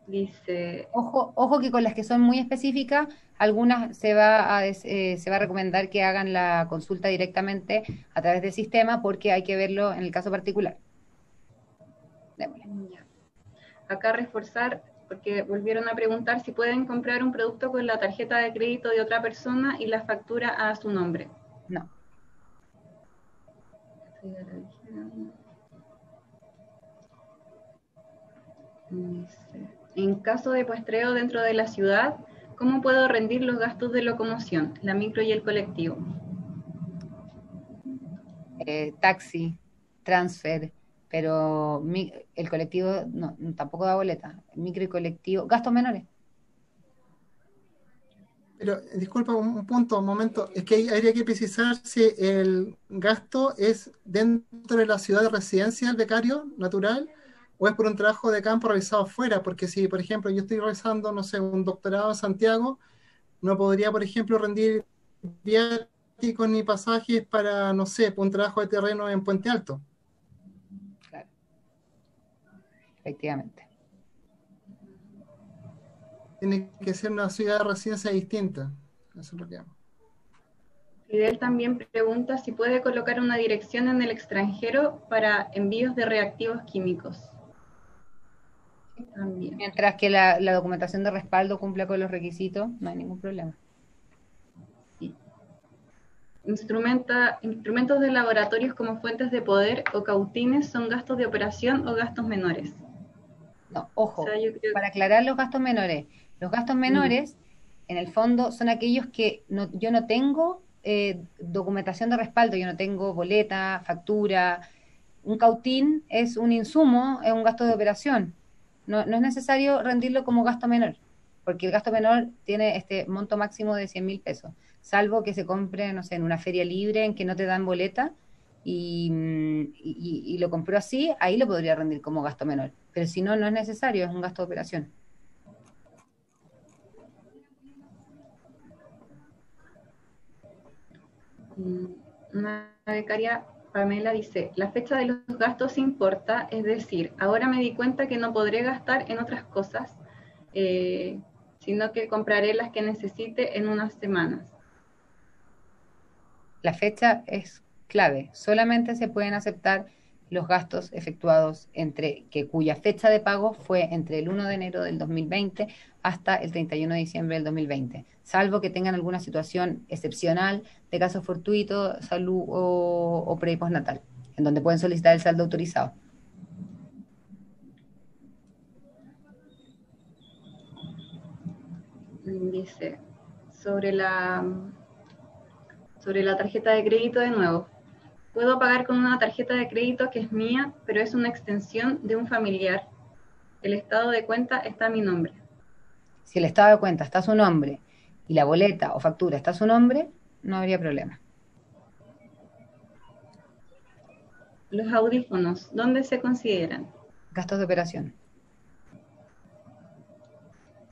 Dice... Ojo que con las que son muy específicas, algunas se va a recomendar que hagan la consulta directamente a través del sistema porque hay que verlo en el caso particular. Démosle. Acá reforzar, porque volvieron a preguntar si pueden comprar un producto con la tarjeta de crédito de otra persona y la factura a su nombre. No. En caso de puestreo dentro de la ciudad, ¿cómo puedo rendir los gastos de locomoción, la micro y el colectivo? Taxi, transfer, pero el colectivo no, tampoco da boleta. Micro y colectivo, gastos menores. Pero, disculpa, un punto, un momento. Es que ahí habría que precisar si el gasto es dentro de la ciudad de residencia del becario natural o es por un trabajo de campo realizado fuera. Porque si, por ejemplo, yo estoy realizando, no sé, un doctorado en Santiago, no podría, por ejemplo, rendir viáticos ni pasajes para, no sé, un trabajo de terreno en Puente Alto. Claro. Efectivamente. Tiene que ser una ciudad de residencia distinta. Eso es lo que hago. Fidel también pregunta si puede colocar una dirección en el extranjero para envíos de reactivos químicos. También. Mientras que la documentación de respaldo cumpla con los requisitos, no hay ningún problema. Sí. Instrumentos de laboratorios como fuentes de poder o cautines son gastos de operación o gastos menores. No, ojo, O sea, yo creo para aclarar los gastos menores, en el fondo son aquellos que yo no tengo documentación de respaldo, yo no tengo boleta, factura. Un cautín es un insumo, es un gasto de operación. No es necesario rendirlo como gasto menor, porque el gasto menor tiene este monto máximo de 100.000 pesos, salvo que se compre, no sé, en una feria libre en que no te dan boleta y lo compró así, ahí lo podría rendir como gasto menor. Pero si no, no es necesario, es un gasto de operación. Una becaria, Pamela, dice, la fecha de los gastos importa, es decir, ahora me di cuenta que no podré gastar en otras cosas, sino que compraré las que necesite en unas semanas. La fecha es clave. Solamente se pueden aceptar los gastos efectuados cuya fecha de pago fue entre el 1 de enero del 2020 hasta el 31 de diciembre del 2020, salvo que tengan alguna situación excepcional de caso fortuito, salud o pre y postnatal, en donde pueden solicitar el saldo autorizado. Dice, sobre la tarjeta de crédito de nuevo. Puedo pagar con una tarjeta de crédito que es mía, pero es una extensión de un familiar. El estado de cuenta está a mi nombre. Si el estado de cuenta está a su nombre y la boleta o factura está a su nombre, no habría problema. Los audífonos, ¿dónde se consideran? Gastos de operación.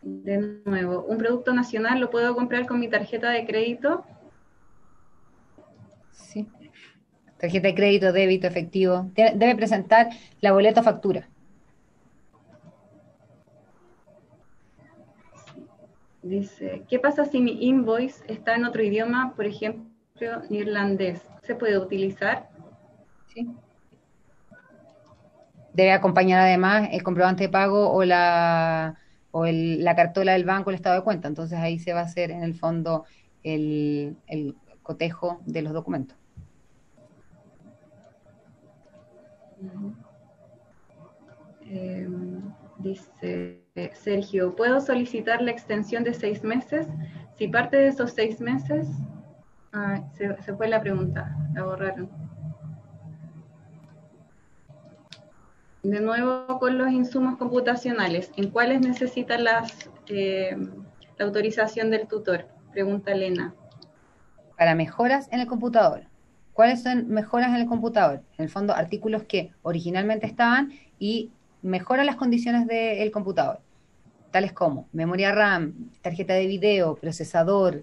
De nuevo, ¿un producto nacional lo puedo comprar con mi tarjeta de crédito? Sí. Tarjeta de crédito, débito, efectivo. Debe presentar la boleta o factura. Dice, ¿qué pasa si mi invoice está en otro idioma, por ejemplo, neerlandés? ¿Se puede utilizar? Sí. Debe acompañar además el comprobante de pago la cartola del banco, el estado de cuenta. Entonces ahí se va a hacer en el fondo el cotejo de los documentos. Dice Sergio, ¿puedo solicitar la extensión de 6 meses? Si parte de esos 6 meses... se fue la pregunta, la borraron. De nuevo con los insumos computacionales, ¿en cuáles necesitan la autorización del tutor? Pregunta Elena. Para mejoras en el computador. ¿Cuáles son mejoras en el computador? En el fondo, artículos que originalmente estaban y mejoran las condiciones del computador, tales como memoria RAM, tarjeta de video, procesador,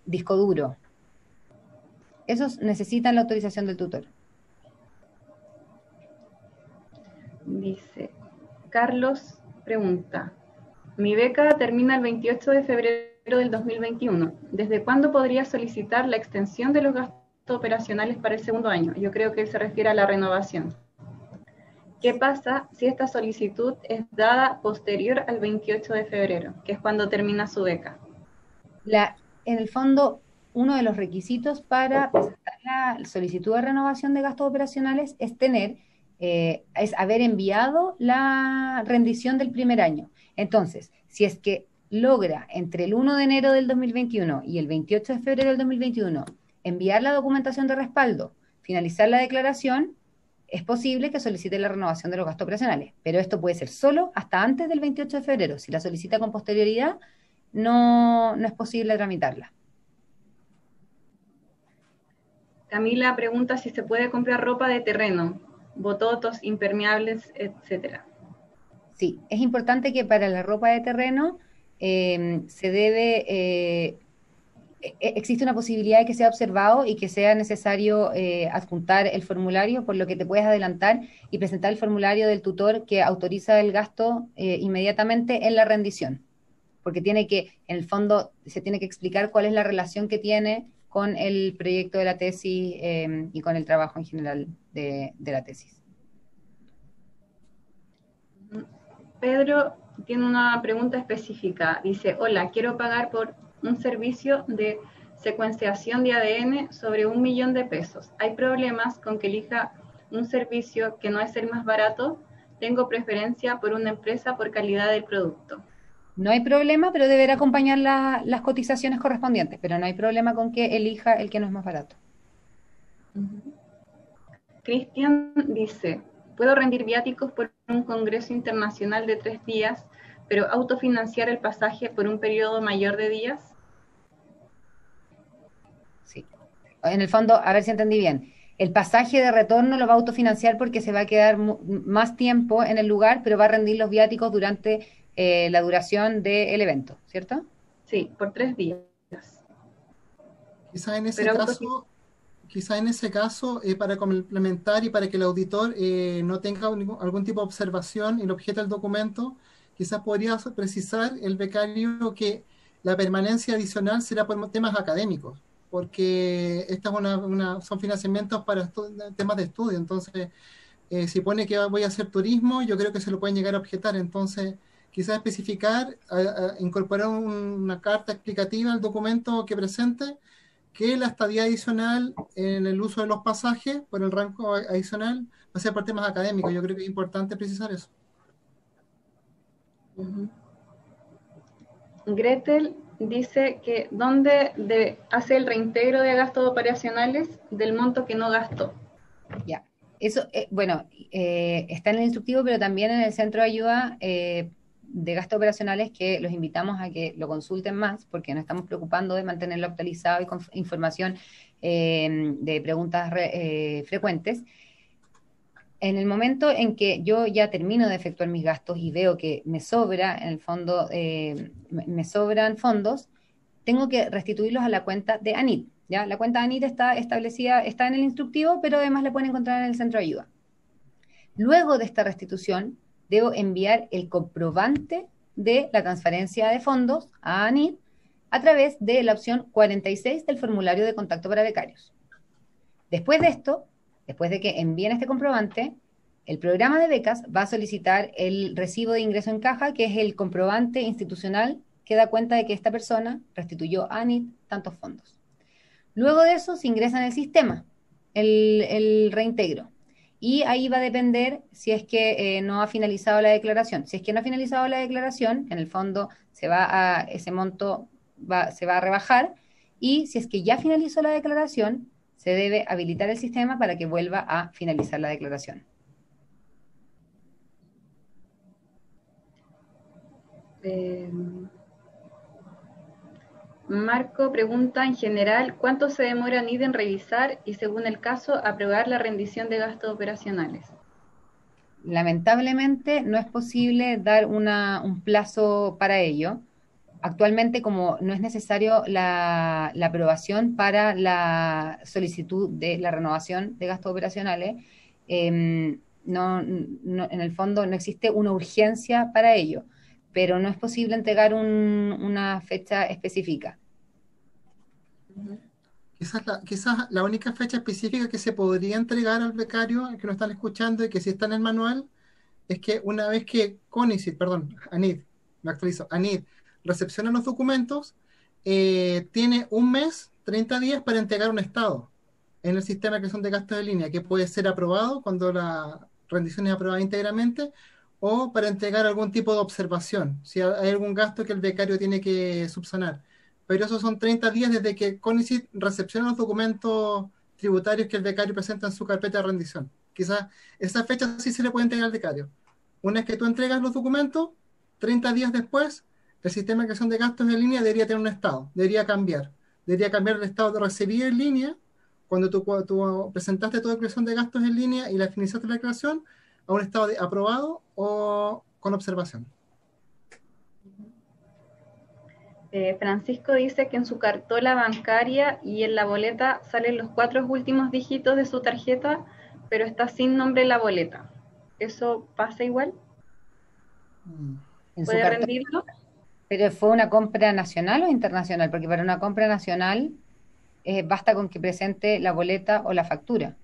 disco duro. Esos necesitan la autorización del tutor. Dice, Carlos pregunta, mi beca termina el 28 de febrero del 2021. ¿Desde cuándo podría solicitar la extensión de los gastos operacionales para el segundo año? Yo creo que él se refiere a la renovación. ¿Qué pasa si esta solicitud es dada posterior al 28 de febrero, que es cuando termina su beca? En el fondo, uno de los requisitos para presentar la solicitud de renovación de gastos operacionales es haber enviado la rendición del primer año. Entonces, si es que logra entre el 1 de enero del 2021 y el 28 de febrero del 2021 enviar la documentación de respaldo, finalizar la declaración, es posible que solicite la renovación de los gastos operacionales, pero esto puede ser solo hasta antes del 28 de febrero. Si la solicita con posterioridad, no es posible tramitarla. Camila pregunta si se puede comprar ropa de terreno, bototos, impermeables, etcétera. Sí, es importante que para la ropa de terreno existe una posibilidad de que sea observado y que sea necesario adjuntar el formulario, por lo que te puedes adelantar y presentar el formulario del tutor que autoriza el gasto inmediatamente en la rendición, porque en el fondo, se tiene que explicar cuál es la relación que tiene con el proyecto de la tesis y con el trabajo en general de la tesis. Pedro tiene una pregunta específica. Dice, hola, quiero pagar por un servicio de secuenciación de ADN sobre 1 millón de pesos. ¿Hay problemas con que elija un servicio que no es el más barato? Tengo preferencia por una empresa por calidad del producto. No hay problema, pero deberá acompañar las cotizaciones correspondientes, pero no hay problema con que elija el que no es más barato. Cristian dice, ¿puedo rendir viáticos por un congreso internacional de 3 días, pero autofinanciar el pasaje por un periodo mayor de días? Sí. En el fondo, a ver si entendí bien. El pasaje de retorno lo va a autofinanciar porque se va a quedar más tiempo en el lugar, pero va a rendir los viáticos durante la duración del evento, ¿cierto? Sí, por 3 días. Quizás en ese caso, para complementar y para que el auditor no tenga algún tipo de observación y lo objete el documento, quizás podría precisar el becario que la permanencia adicional será por temas académicos, porque estas son financiamientos para temas de estudio. Entonces, si pone que voy a hacer turismo, yo creo que se lo pueden llegar a objetar. Entonces, quizás especificar, incorporar una carta explicativa al documento que presente, que la estadía adicional en el uso de los pasajes por el rango adicional va a ser por temas académicos. Yo creo que es importante precisar eso. Gretel dice que ¿dónde hace el reintegro de gastos operacionales del monto que no gastó? Ya, eso, está en el instructivo, pero también en el centro de ayuda de gastos operacionales, que los invitamos a que lo consulten más, porque nos estamos preocupando de mantenerlo actualizado y con información de preguntas frecuentes. En el momento en que yo ya termino de efectuar mis gastos y veo que me sobra, en el fondo, me sobran fondos, tengo que restituirlos a la cuenta de ANIT. ¿Ya? La cuenta de ANIT está establecida, está en el instructivo, pero además la pueden encontrar en el centro de ayuda. Luego de esta restitución, debo enviar el comprobante de la transferencia de fondos a ANIT a través de la opción 46 del formulario de contacto para becarios. Después de esto, después de que envíen este comprobante, el programa de becas va a solicitar el recibo de ingreso en caja, que es el comprobante institucional que da cuenta de que esta persona restituyó a ANIT tantos fondos. Luego de eso se ingresa en el sistema, el reintegro. Y ahí va a depender si es que no ha finalizado la declaración. Si es que no ha finalizado la declaración, en el fondo ese monto se va a rebajar. Y si es que ya finalizó la declaración, se debe habilitar el sistema para que vuelva a finalizar la declaración. Marco pregunta en general, ¿cuánto se demora ANIT en revisar y, según el caso, aprobar la rendición de gastos operacionales? Lamentablemente no es posible dar un plazo para ello. Actualmente, como no es necesario la aprobación para la solicitud de la renovación de gastos operacionales, en el fondo no existe una urgencia para ello, pero no es posible entregar una fecha específica. Quizás la única fecha específica que se podría entregar al becario, que nos están escuchando y que sí está en el manual, es que una vez que ANIT recepciona los documentos, tiene 1 mes, 30 días para entregar un estado en el sistema que son de gastos de línea, que puede ser aprobado cuando la rendición es aprobada íntegramente, o para entregar algún tipo de observación, si hay algún gasto que el becario tiene que subsanar. Pero esos son 30 días desde que CONICYT recepciona los documentos tributarios que el becario presenta en su carpeta de rendición. Quizás esa fecha sí se le puede entregar al becario. Una vez que tú entregas los documentos, 30 días después, el sistema de creación de gastos en línea debería tener un estado, debería cambiar. Debería cambiar el estado de recibir en línea, cuando tú presentaste toda creación de gastos en línea y la finalizaste la creación, a un estado de aprobado o con observación. Francisco dice que en su cartola bancaria y en la boleta salen los 4 últimos dígitos de su tarjeta, pero está sin nombre en la boleta. ¿Eso pasa igual? ¿Puede rendirlo? ¿Pero fue una compra nacional o internacional? Porque para una compra nacional basta con que presente la boleta o la factura.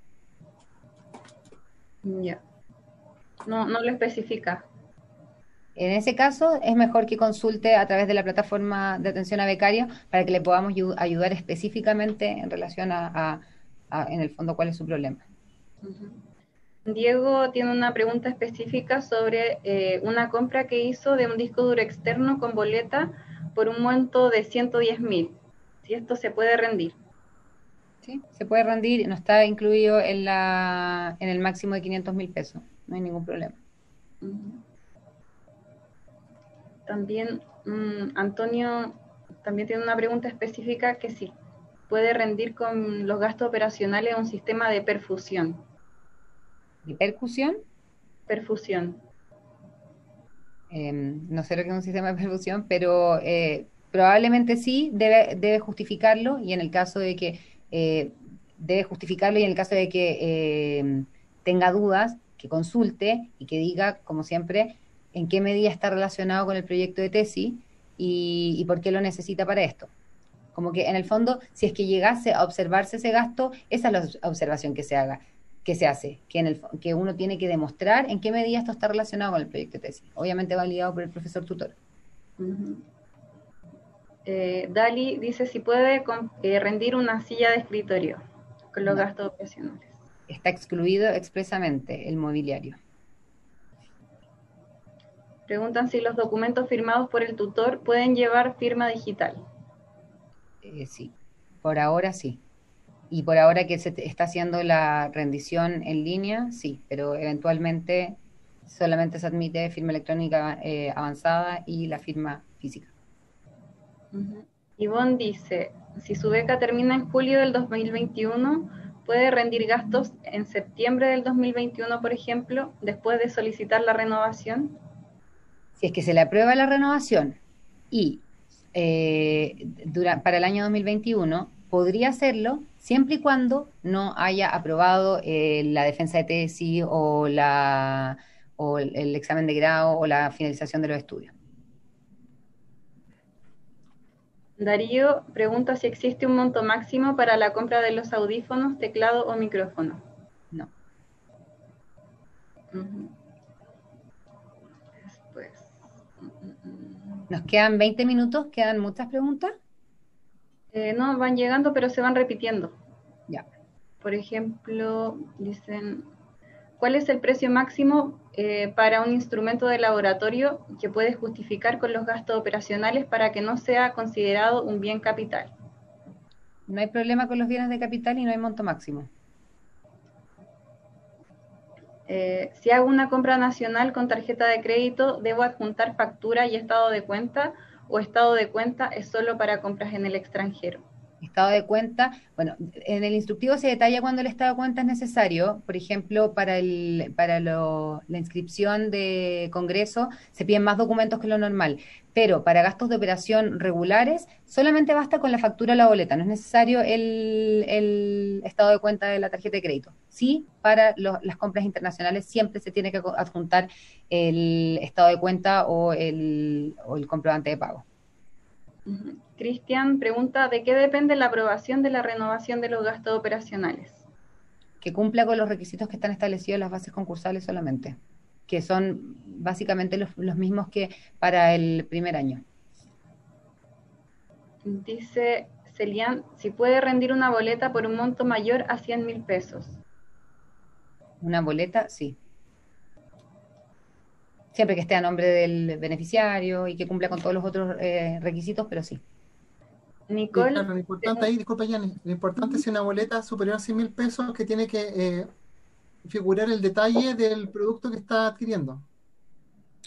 Ya. No lo especifica. En ese caso, es mejor que consulte a través de la plataforma de atención a becarios para que le podamos ayudar específicamente en relación en el fondo, cuál es su problema. Diego tiene una pregunta específica sobre una compra que hizo de un disco duro externo con boleta por un monto de 110.000. Si esto se puede rendir. Sí, se puede rendir, no está incluido en el máximo de 500.000 pesos, no hay ningún problema. También Antonio también tiene una pregunta específica que si puede rendir con los gastos operacionales un sistema de perfusión. ¿De percusión? Perfusión. No sé lo que es un sistema de perfusión, pero probablemente sí, debe justificarlo, y en el caso de que debe justificarlo, y en el caso de que tenga dudas, que consulte y que diga, como siempre, en qué medida está relacionado con el proyecto de tesis y por qué lo necesita para esto. Como que en el fondo, si es que llegase a observarse ese gasto, esa es la observación que se hace, que uno tiene que demostrar en qué medida esto está relacionado con el proyecto de tesis, obviamente validado por el profesor tutor. Dali dice si puede rendir una silla de escritorio con los gastos operacionales. Está excluido expresamente el mobiliario. Preguntan si los documentos firmados por el tutor pueden llevar firma digital. Sí, por ahora sí. Y por ahora que se está haciendo la rendición en línea, sí, pero eventualmente solamente se admite firma electrónica avanzada y la firma física. Ivonne dice, si su beca termina en julio del 2021, ¿puede rendir gastos en septiembre del 2021, por ejemplo, después de solicitar la renovación? Si es que se le aprueba la renovación y para el año 2021, podría hacerlo siempre y cuando no haya aprobado la defensa de tesis o el examen de grado o la finalización de los estudios. Darío pregunta si existe un monto máximo para la compra de los audífonos, teclado o micrófono. No. Después. Nos quedan 20 minutos, ¿quedan muchas preguntas? No, van llegando, pero se van repitiendo. Ya. Por ejemplo, dicen, ¿cuál es el precio máximo para un instrumento de laboratorio que puede justificar con los gastos operacionales para que no sea considerado un bien capital? No hay problema con los bienes de capital y no hay monto máximo. Si hago una compra nacional con tarjeta de crédito, ¿debo adjuntar factura y estado de cuenta? ¿O estado de cuenta es solo para compras en el extranjero? Estado de cuenta, bueno, en el instructivo se detalla cuando el estado de cuenta es necesario. Por ejemplo, para la inscripción de congreso se piden más documentos que lo normal, pero para gastos de operación regulares solamente basta con la factura o la boleta, no es necesario el estado de cuenta de la tarjeta de crédito. Sí, para las compras internacionales siempre se tiene que adjuntar el estado de cuenta o el comprobante de pago. Cristian pregunta, ¿de qué depende la aprobación de la renovación de los gastos operacionales? Que cumpla con los requisitos que están establecidos en las bases concursales solamente, que son básicamente los mismos que para el primer año. Dice Celian, si puede rendir una boleta por un monto mayor a 100.000 pesos. Una boleta, sí. Siempre que esté a nombre del beneficiario y que cumpla con todos los otros requisitos, pero sí. Nicole. Claro, lo importante ahí, disculpa, Yanni, lo importante es una boleta superior a 100.000 pesos que tiene que figurar el detalle del producto que está adquiriendo.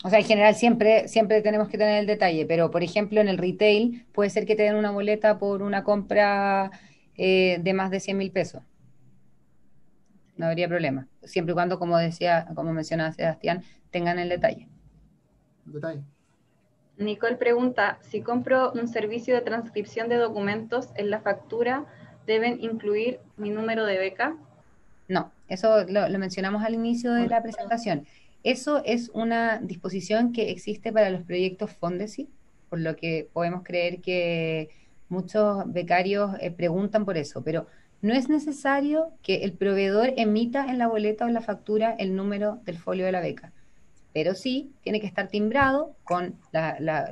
O sea, en general siempre tenemos que tener el detalle, pero por ejemplo en el retail puede ser que te den una boleta por una compra de más de 100.000 pesos. No habría problema, siempre y cuando, como decía, como mencionaba Sebastián, tengan el detalle. Detalle. Nicole pregunta, si compro un servicio de transcripción de documentos, en la factura deben incluir mi número de beca. No, eso lo mencionamos al inicio de la presentación. Eso es una disposición que existe para los proyectos Fondesit, por lo que podemos creer que muchos becarios preguntan por eso, pero no es necesario que el proveedor emita en la boleta o en la factura el número del folio de la beca, pero sí tiene que estar timbrado con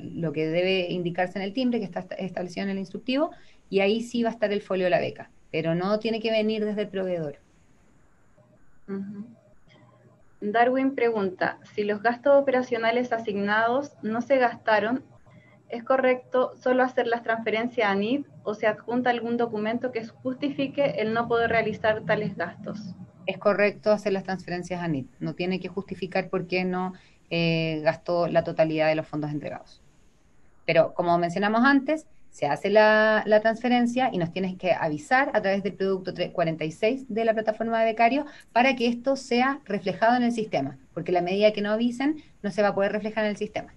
lo que debe indicarse en el timbre que está establecido en el instructivo, y ahí sí va a estar el folio de la beca, pero no tiene que venir desde el proveedor. Darwin pregunta, si los gastos operacionales asignados no se gastaron, ¿es correcto solo hacer las transferencias a NID o se adjunta algún documento que justifique el no poder realizar tales gastos? Es correcto hacer las transferencias a NID, no tiene que justificar por qué no gastó la totalidad de los fondos entregados. Pero como mencionamos antes, se hace la transferencia y nos tienes que avisar a través del producto 46 de la plataforma de becarios para que esto sea reflejado en el sistema, porque la medida que no avisen no se va a poder reflejar en el sistema.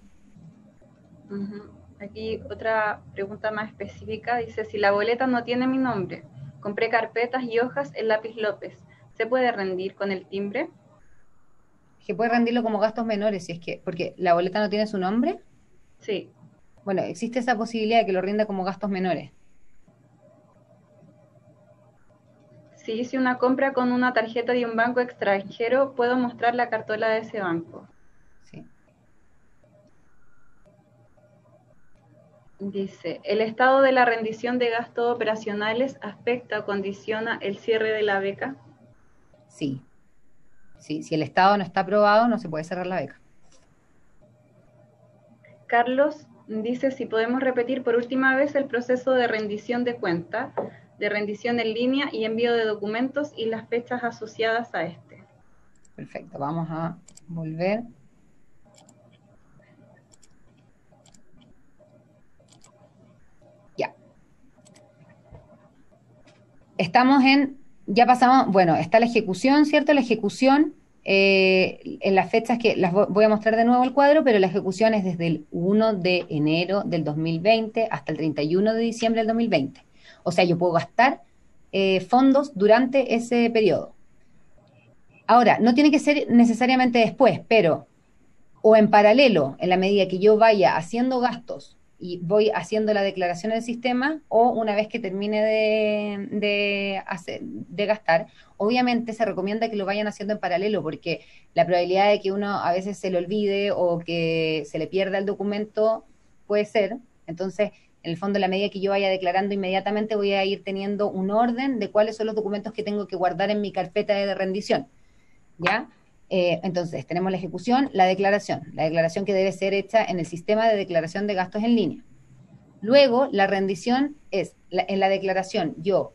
Aquí otra pregunta más específica, dice, si la boleta no tiene mi nombre, compré carpetas y hojas en lápiz López, ¿se puede rendir con el timbre? Que puede rendirlo como gastos menores, si es que, porque la boleta no tiene su nombre. Sí. Bueno, existe esa posibilidad de que lo rinda como gastos menores. Si hice una compra con una tarjeta de un banco extranjero, ¿puedo mostrar la cartola de ese banco? Sí. Dice, ¿el estado de la rendición de gastos operacionales afecta o condiciona el cierre de la beca? Sí. Sí, si el estado no está aprobado, no se puede cerrar la beca. Carlos dice si podemos repetir por última vez el proceso de rendición de cuenta, de rendición en línea y envío de documentos y las fechas asociadas a este. Perfecto, vamos a volver. Ya. Ya pasamos, bueno, está la ejecución, ¿cierto? La ejecución, en las fechas que las voy a mostrar de nuevo el cuadro, pero la ejecución es desde el 1 de enero del 2020 hasta el 31 de diciembre del 2020. O sea, yo puedo gastar fondos durante ese periodo. Ahora, no tiene que ser necesariamente después, pero o en paralelo, en la medida que yo vaya haciendo gastos y voy haciendo la declaración del sistema, o una vez que termine de gastar, obviamente se recomienda que lo vayan haciendo en paralelo, porque la probabilidad de que uno a veces se le olvide o que se le pierda el documento puede ser. Entonces, en el fondo, en la medida que yo vaya declarando inmediatamente, voy a ir teniendo un orden de cuáles son los documentos que tengo que guardar en mi carpeta de rendición, ¿ya? Entonces, tenemos la ejecución, la declaración que debe ser hecha en el sistema de declaración de gastos en línea. Luego, la rendición es, en la declaración yo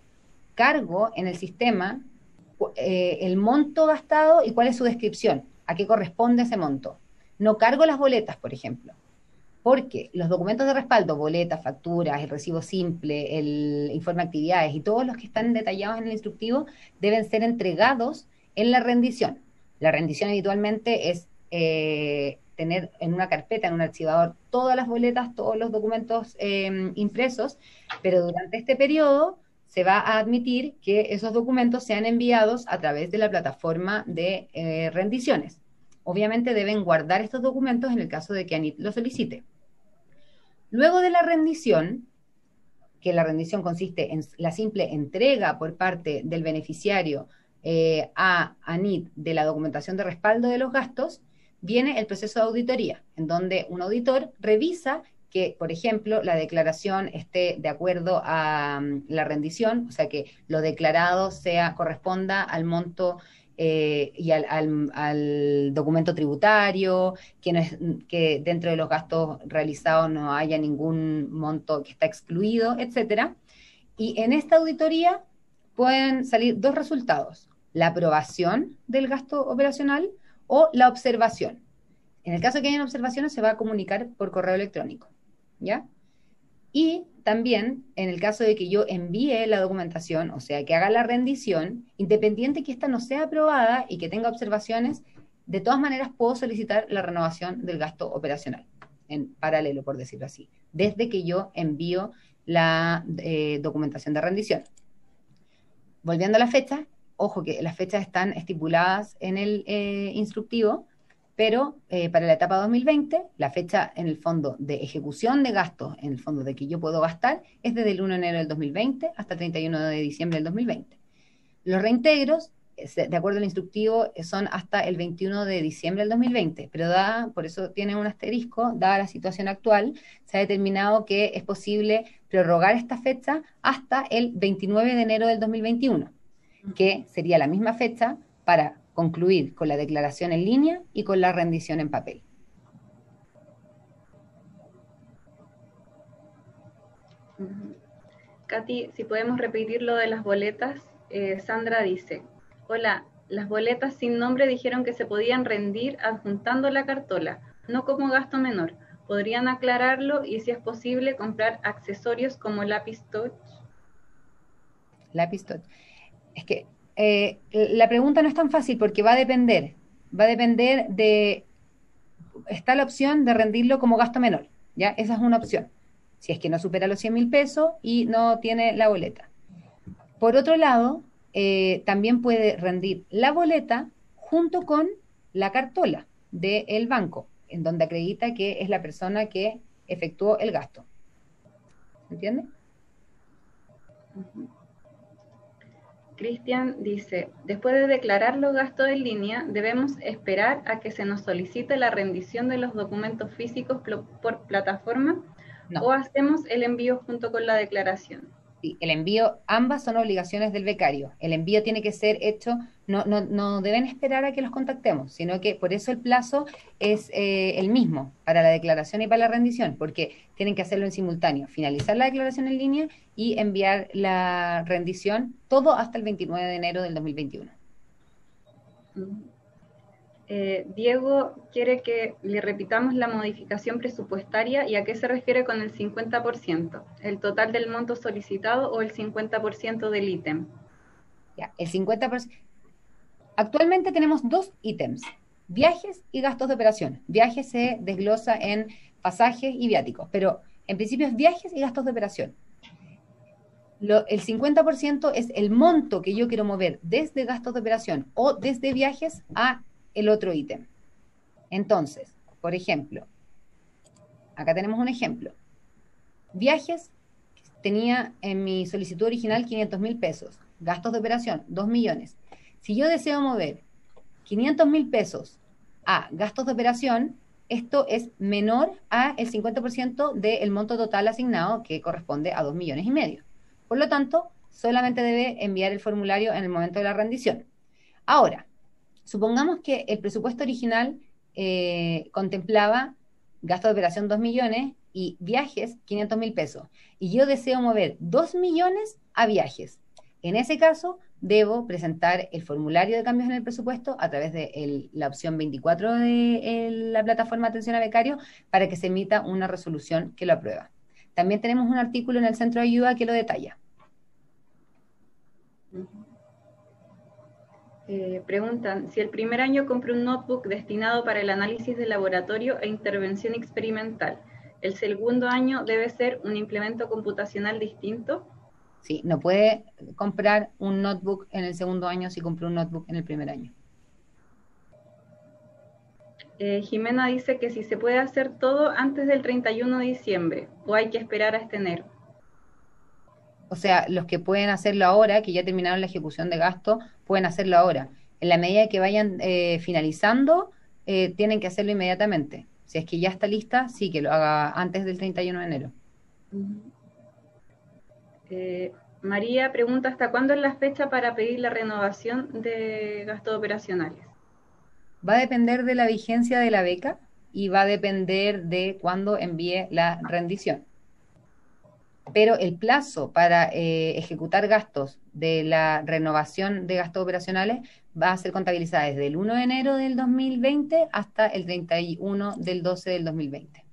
cargo en el sistema el monto gastado y cuál es su descripción, a qué corresponde ese monto. No cargo las boletas, por ejemplo, porque los documentos de respaldo, boletas, facturas, el recibo simple, el informe de actividades y todos los que están detallados en el instructivo deben ser entregados en la rendición. La rendición habitualmente es tener en una carpeta, en un archivador, todas las boletas, todos los documentos impresos, pero durante este periodo se va a admitir que esos documentos sean enviados a través de la plataforma de rendiciones. Obviamente deben guardar estos documentos en el caso de que ANIT lo solicite. Luego de la rendición, que la rendición consiste en la simple entrega por parte del beneficiario a ANIT de la documentación de respaldo de los gastos, viene el proceso de auditoría, en donde un auditor revisa que, por ejemplo, la declaración esté de acuerdo a la rendición, o sea, que lo declarado corresponda al monto y al documento tributario, que dentro de los gastos realizados no haya ningún monto que está excluido, etcétera. Y en esta auditoría pueden salir dos resultados: la aprobación del gasto operacional o la observación. En el caso de que hayan observaciones, se va a comunicar por correo electrónico, ¿ya? Y también, en el caso de que yo envíe la documentación, o sea, que haga la rendición, independiente que esta no sea aprobada y que tenga observaciones, de todas maneras puedo solicitar la renovación del gasto operacional, en paralelo, por decirlo así, desde que yo envío la documentación de rendición. Volviendo a la fecha, ojo que las fechas están estipuladas en el instructivo, pero para la etapa 2020, la fecha en el fondo de ejecución de gastos, en el fondo de que yo puedo gastar, es desde el 1 de enero del 2020 hasta el 31 de diciembre del 2020. Los reintegros, de acuerdo al instructivo, son hasta el 21 de diciembre del 2020, pero por eso tiene un asterisco, dada la situación actual, se ha determinado que es posible prorrogar esta fecha hasta el 29 de enero del 2021, que sería la misma fecha para concluir con la declaración en línea y con la rendición en papel. Katy, si podemos repetir lo de las boletas, Sandra dice, hola, las boletas sin nombre dijeron que se podían rendir adjuntando la cartola, no como gasto menor. ¿Podrían aclararlo y si es posible comprar accesorios como lápiz touch? Lápiz touch. Es que la pregunta no es tan fácil porque va a depender de, está la opción de rendirlo como gasto menor, ¿ya? Esa es una opción, si es que no supera los 100.000 pesos y no tiene la boleta. Por otro lado, también puede rendir la boleta junto con la cartola del banco, en donde acredita que es la persona que efectuó el gasto. ¿Entiende? Cristian dice, después de declarar los gastos en línea, debemos esperar a que se nos solicite la rendición de los documentos físicos por plataforma o hacemos el envío junto con la declaración. Sí, el envío, ambas son obligaciones del becario. El envío tiene que ser hecho, no deben esperar a que los contactemos, sino que por eso el plazo es el mismo para la declaración y para la rendición, porque tienen que hacerlo en simultáneo, finalizar la declaración en línea y enviar la rendición, todo hasta el 29 de enero del 2021. Diego quiere que le repitamos la modificación presupuestaria y a qué se refiere con el 50%, el total del monto solicitado o el 50% del ítem. Ya, el 50%. Actualmente tenemos dos ítems, viajes y gastos de operación. Viajes se desglosa en pasajes y viáticos, pero en principio es viajes y gastos de operación. El 50% es el monto que yo quiero mover desde gastos de operación o desde viajes a el otro ítem. Entonces, por ejemplo, acá tenemos un ejemplo. Viajes, tenía en mi solicitud original 500.000 pesos. Gastos de operación, 2 millones. Si yo deseo mover 500.000 pesos a gastos de operación, esto es menor a el 50% del monto total asignado, que corresponde a 2,5 millones. Por lo tanto, solamente debe enviar el formulario en el momento de la rendición. Ahora, supongamos que el presupuesto original contemplaba gastos de operación 2 millones y viajes 500.000 pesos. Y yo deseo mover 2 millones a viajes. En ese caso, debo presentar el formulario de cambios en el presupuesto a través de la opción 24 de la plataforma Atención a Becario para que se emita una resolución que lo aprueba. También tenemos un artículo en el centro de ayuda que lo detalla. Preguntan, si el primer año compré un notebook destinado para el análisis de laboratorio e intervención experimental, ¿el segundo año debe ser un implemento computacional distinto? Sí, no puede comprar un notebook en el segundo año si compró un notebook en el primer año. Jimena dice que si se puede hacer todo antes del 31 de diciembre o hay que esperar a enero. O sea, los que pueden hacerlo ahora, que ya terminaron la ejecución de gasto, pueden hacerlo ahora. En la medida que vayan finalizando, tienen que hacerlo inmediatamente. Si es que ya está lista, sí, que lo haga antes del 31 de enero. María pregunta, ¿hasta cuándo es la fecha para pedir la renovación de gastos operacionales? Va a depender de la vigencia de la beca y va a depender de cuándo envíe la rendición. pero el plazo para ejecutar gastos de la renovación de gastos operacionales va a ser contabilizada desde el 1 de enero del 2020 hasta el 31 del 12 del 2020.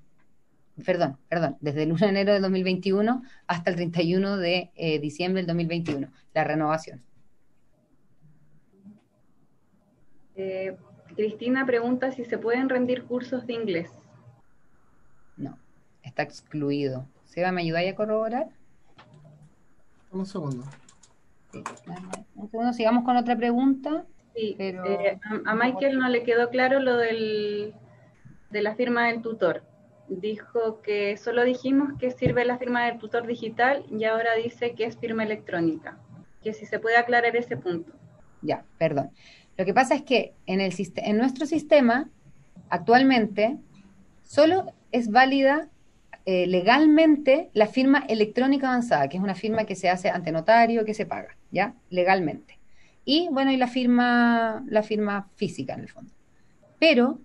Perdón, desde el 1 de enero del 2021 hasta el 31 de diciembre del 2021, la renovación. Cristina pregunta si se pueden rendir cursos de inglés. No, está excluido. Seba, ¿me ayudáis a corroborar? Un segundo. Sí, un segundo, sigamos con otra pregunta. Sí, pero... a Michael no le quedó claro lo de la firma del tutor. Dijo que solo dijimos que sirve la firma del tutor digital y ahora dice que es firma electrónica. Que si se puede aclarar ese punto. Ya, perdón. Lo que pasa es que en nuestro sistema, actualmente, solo es válida legalmente la firma electrónica avanzada, que es una firma que se hace ante notario, que se paga, ¿ya? Legalmente. Y, bueno, y la firma física, en el fondo. Pero,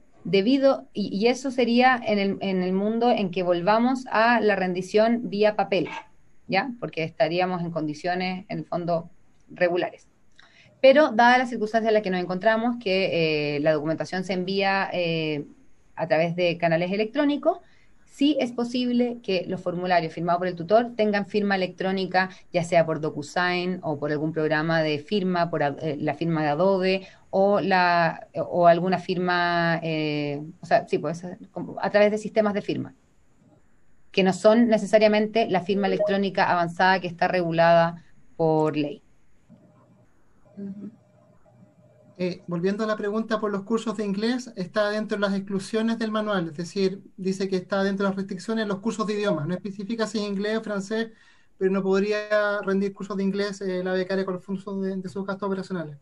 y eso sería en el mundo en que volvamos a la rendición vía papel, ¿ya? Porque estaríamos en condiciones, en el fondo, regulares. Pero, dadas las circunstancias en las que nos encontramos, que la documentación se envía a través de canales electrónicos, sí es posible que los formularios firmados por el tutor tengan firma electrónica, ya sea por DocuSign o por algún programa de firma, por la firma de Adobe o alguna firma, o sea, sí, pues, a través de sistemas de firma, que no son necesariamente la firma electrónica avanzada que está regulada por ley. Volviendo a la pregunta por los cursos de inglés, está dentro de las exclusiones del manual, es decir, dice que está dentro de las restricciones los cursos de idiomas, no especifica si es inglés o francés, pero no podría rendir cursos de inglés la becaria con los fondos de sus gastos operacionales.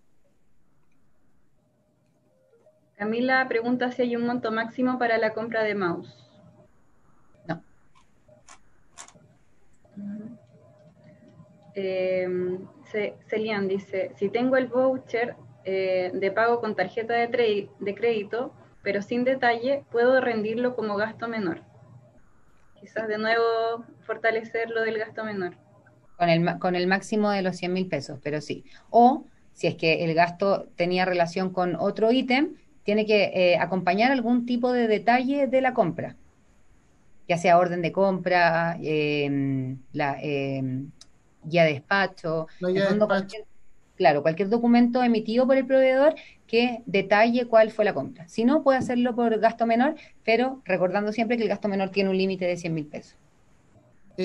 Camila pregunta si hay un monto máximo para la compra de mouse. No. Celian dice, si tengo el voucher de pago con tarjeta de crédito, pero sin detalle, puedo rendirlo como gasto menor. Quizás de nuevo fortalecer lo del gasto menor. Con el máximo de los 100.000 pesos, pero sí. O, si es que el gasto tenía relación con otro ítem, tiene que acompañar algún tipo de detalle de la compra, ya sea orden de compra, guía de despacho, cualquier documento emitido por el proveedor que detalle cuál fue la compra. Si no, puede hacerlo por gasto menor, pero recordando siempre que el gasto menor tiene un límite de 100.000 pesos.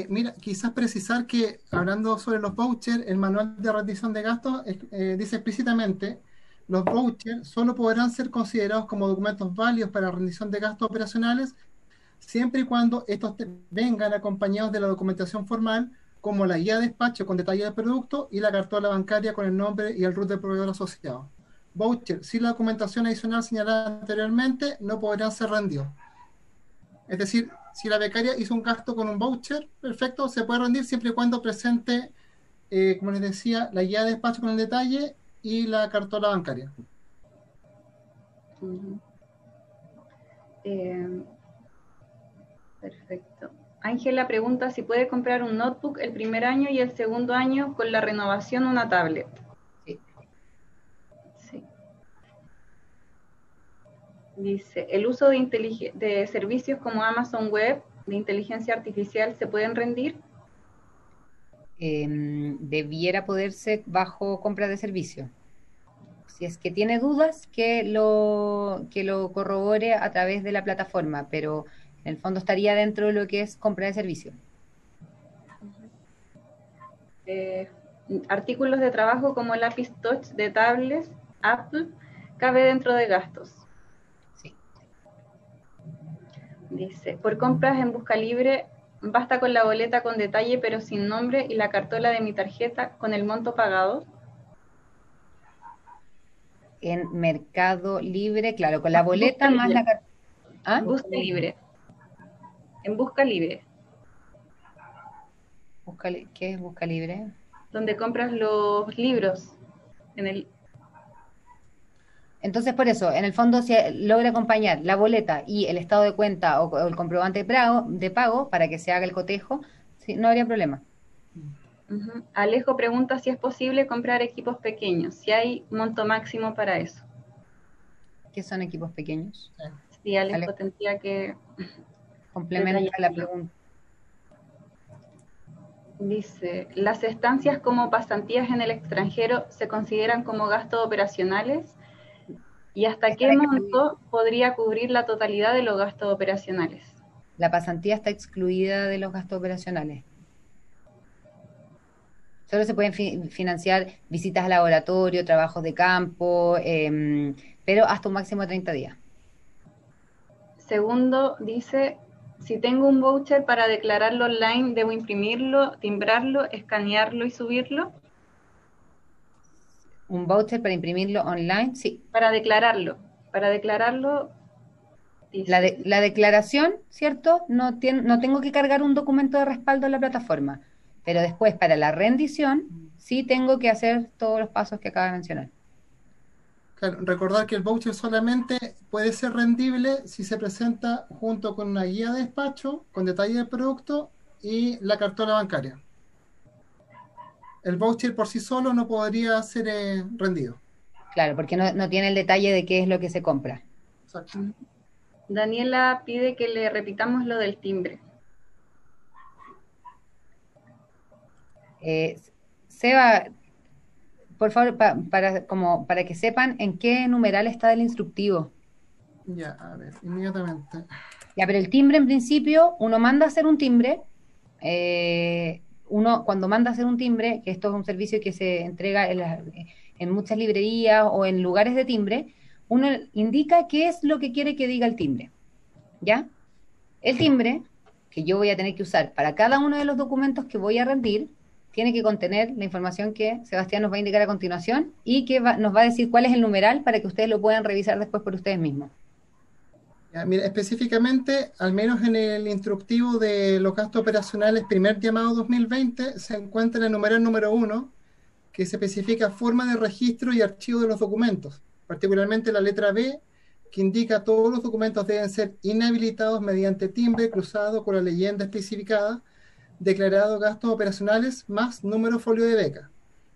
Mira, quizás precisar que, hablando sobre los vouchers, el manual de rendición de gastos dice explícitamente, los vouchers solo podrán ser considerados como documentos válidos para rendición de gastos operacionales siempre y cuando estos vengan acompañados de la documentación formal, como la guía de despacho con detalle del producto y la cartola bancaria con el nombre y el RUT del proveedor asociado. Voucher sin la documentación adicional señalada anteriormente no podrán ser rendidos. Es decir, si la becaria hizo un gasto con un voucher, perfecto, se puede rendir siempre y cuando presente, como les decía, la guía de despacho con el detalle y la cartola bancaria. Perfecto. Ángela pregunta si puede comprar un notebook el primer año y el segundo año con la renovación una tablet. Sí. Dice, ¿el uso de servicios como Amazon Web de inteligencia artificial se pueden rendir? Debiera poderse bajo compra de servicio. Si es que tiene dudas, que lo corrobore a través de la plataforma, pero en el fondo estaría dentro de lo que es compra de servicio. Artículos de trabajo como lápiz touch de tablets, Apple, cabe dentro de gastos. Sí. Dice, por compras en Busca Libre, basta con la boleta con detalle pero sin nombre y la cartola de mi tarjeta con el monto pagado. En Mercado Libre, claro, con la boleta más la cartola. ¿Ah? Busca Libre. En Busca Libre. ¿Qué es Busca Libre? Donde compras los libros. Entonces, por eso, en el fondo, si logra acompañar la boleta y el estado de cuenta o el comprobante de pago para que se haga el cotejo, Sí, no habría problema. Alejo pregunta si es posible comprar equipos pequeños, si hay monto máximo para eso. ¿Qué son equipos pequeños? Sí, Alejo tendría que complementa la pregunta. Dice, ¿las estancias como pasantías en el extranjero se consideran como gastos operacionales? ¿Y hasta qué monto podría cubrir la totalidad de los gastos operacionales? La pasantía está excluida de los gastos operacionales. Solo se pueden financiar visitas al laboratorio, trabajos de campo, pero hasta un máximo de 30 días. Segundo, dice, si tengo un voucher para declararlo online, ¿debo imprimirlo, timbrarlo, escanearlo y subirlo? ¿Un voucher para imprimirlo online? Sí. Para declararlo. Dice, La declaración, ¿cierto? No tengo que cargar un documento de respaldo en la plataforma, pero después para la rendición sí tengo que hacer todos los pasos que acaba de mencionar. Claro, recordar que el voucher solamente puede ser rendible si se presenta junto con una guía de despacho, con detalle del producto y la cartola bancaria. El voucher por sí solo no podría ser rendido. Claro, porque no tiene el detalle de qué es lo que se compra. Exacto. Daniela pide que le repitamos lo del timbre. Seba, por favor, para que sepan en qué numeral está el instructivo. Ya, a ver, inmediatamente. Ya, pero el timbre en principio, uno manda a hacer un timbre, uno cuando manda a hacer un timbre, que esto es un servicio que se entrega en muchas librerías o en lugares de timbre, uno indica qué es lo que quiere que diga el timbre, ¿ya? El timbre, que yo voy a tener que usar para cada uno de los documentos que voy a rendir, tiene que contener la información que Sebastián nos va a indicar a continuación y que nos va a decir cuál es el numeral para que ustedes lo puedan revisar después por ustedes mismos. Ya, mira, específicamente, al menos en el instructivo de los gastos operacionales primer llamado 2020, se encuentra el numeral número 1, que se especifica forma de registro y archivo de los documentos, particularmente la letra B, que indica todos los documentos deben ser inhabilitados mediante timbre cruzado con la leyenda especificada, declarado gastos operacionales más número folio de beca,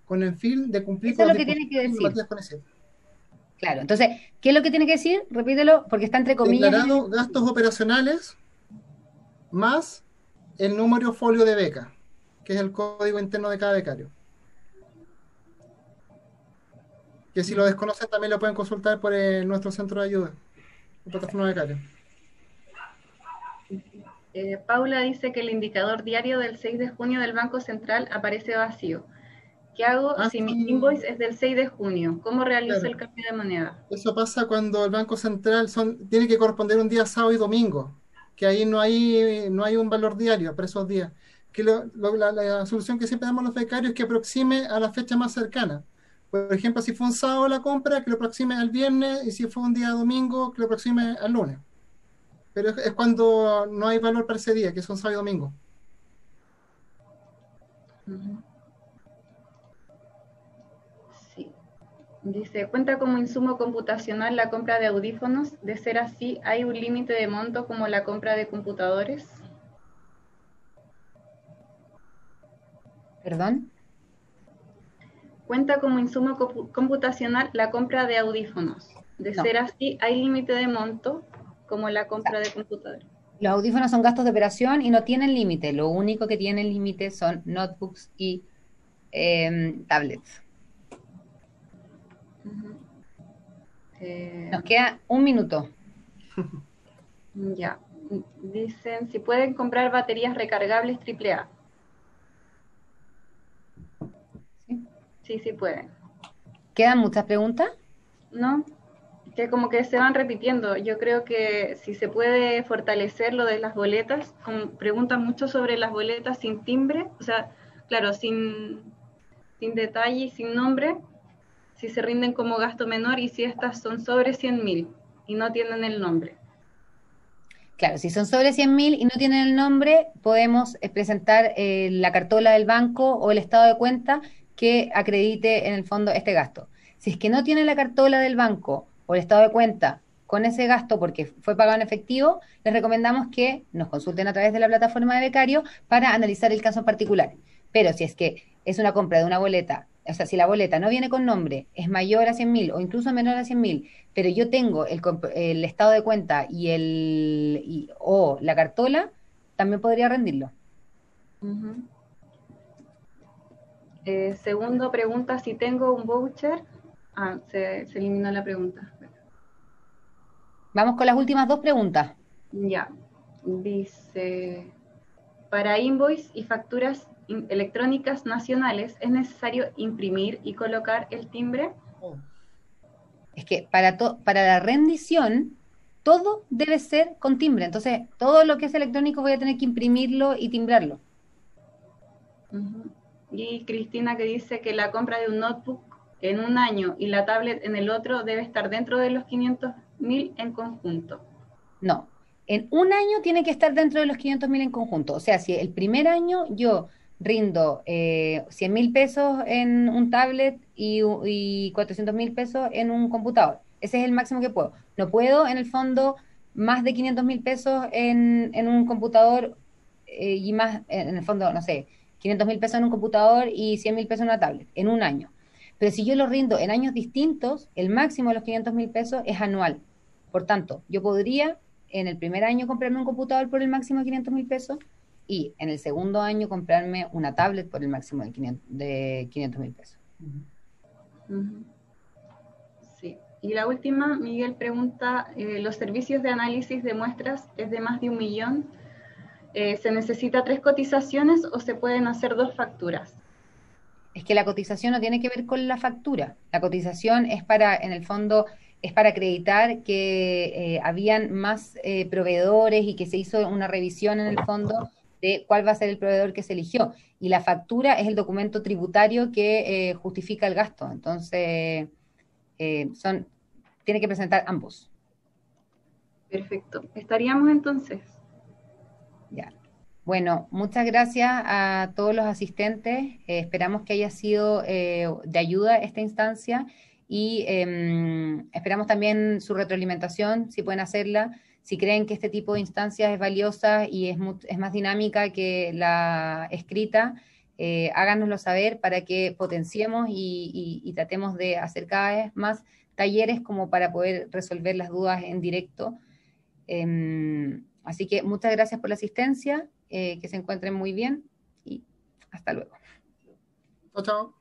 con el fin de cumplir Eso con es lo los que tiene que decir. decir. Claro, entonces, ¿qué es lo que tiene que decir? Repítelo, porque está entre comillas. Declarado gastos operacionales más el número folio de beca, que es el código interno de cada becario. Que si lo desconocen también lo pueden consultar por nuestro centro de ayuda, la plataforma becaria. Paula dice que el indicador diario del 6 de junio del Banco Central aparece vacío. ¿Qué hago si mi invoice es del 6 de junio? ¿Cómo realizo el cambio de moneda? Eso pasa cuando el Banco Central tiene que corresponder un día sábado y domingo, que ahí no hay un valor diario para esos días. Que la solución que siempre damos a los becarios es que aproxime a la fecha más cercana. Por ejemplo, si fue un sábado la compra, que lo aproxime al viernes, y si fue un día domingo, que lo aproxime al lunes. Pero es cuando no hay valor para ese día, que son sábado y domingo. Sí. Dice, ¿cuenta como insumo computacional la compra de audífonos? De ser así, ¿hay un límite de monto como la compra de computadores? ¿Perdón? ¿Cuenta como insumo computacional la compra de audífonos? De ser así, ¿hay límite de monto como la compra de computadores? Los audífonos son gastos de operación y no tienen límite. Lo único que tienen límite son notebooks y tablets. Nos queda un minuto. Ya. Dicen, si pueden comprar baterías recargables AAA. Sí pueden. ¿Quedan muchas preguntas? No, que como que se van repitiendo. Yo creo que si se puede fortalecer lo de las boletas, preguntan mucho sobre las boletas sin timbre, o sea, claro, sin detalle y sin nombre, si se rinden como gasto menor y si estas son sobre 100.000 y no tienen el nombre. Claro, si son sobre 100.000 y no tienen el nombre, podemos presentar la cartola del banco o el estado de cuenta que acredite en el fondo este gasto. Si es que no tiene la cartola del banco o el estado de cuenta con ese gasto, porque fue pagado en efectivo, les recomendamos que nos consulten a través de la plataforma de becario para analizar el caso en particular. Pero si es que es una compra de una boleta, o sea, si la boleta no viene con nombre, es mayor a 100.000 o incluso menor a 100.000, pero yo tengo el estado de cuenta o la cartola, también podría rendirlo. Segundo pregunta, si tengo un voucher. Se eliminó la pregunta. Vamos con las últimas dos preguntas. Ya. Dice, para invoice y facturas electrónicas nacionales, ¿es necesario imprimir y colocar el timbre? Es que para la rendición, todo debe ser con timbre. Entonces, todo lo que es electrónico voy a tener que imprimirlo y timbrarlo. Y Cristina, que dice que la compra de un notebook en un año y la tablet en el otro debe estar dentro de los 500.000 en conjunto. No, en un año tiene que estar dentro de los 500.000 en conjunto. O sea, si el primer año yo rindo 100.000 pesos en un tablet y 400.000 pesos en un computador, ese es el máximo que puedo. No puedo, en el fondo, más de 500.000 pesos en un computador y más, en el fondo, no sé, 500.000 pesos en un computador y 100.000 pesos en una tablet, en un año. Pero si yo lo rindo en años distintos, el máximo de los 500.000 pesos es anual. Por tanto, yo podría en el primer año comprarme un computador por el máximo de 500.000 pesos y en el segundo año comprarme una tablet por el máximo de 500.000 pesos. Sí. Y la última, Miguel pregunta, ¿los servicios de análisis de muestras es de más de 1 millón? ¿Se necesita 3 cotizaciones o se pueden hacer 2 facturas? Es que la cotización no tiene que ver con la factura. La cotización es para, en el fondo, es para acreditar que habían más proveedores y que se hizo una revisión en el fondo de cuál va a ser el proveedor que se eligió. Y la factura es el documento tributario que justifica el gasto. Entonces, tiene que presentar ambos. Perfecto. ¿Estaríamos entonces? Ya. Bueno, muchas gracias a todos los asistentes. Esperamos que haya sido de ayuda esta instancia y esperamos también su retroalimentación, si pueden hacerla. Si creen que este tipo de instancias es valiosa y es más dinámica que la escrita, háganoslo saber para que potenciemos y tratemos de hacer cada vez más talleres como para poder resolver las dudas en directo. Así que muchas gracias por la asistencia, que se encuentren muy bien y hasta luego. Chao, chao.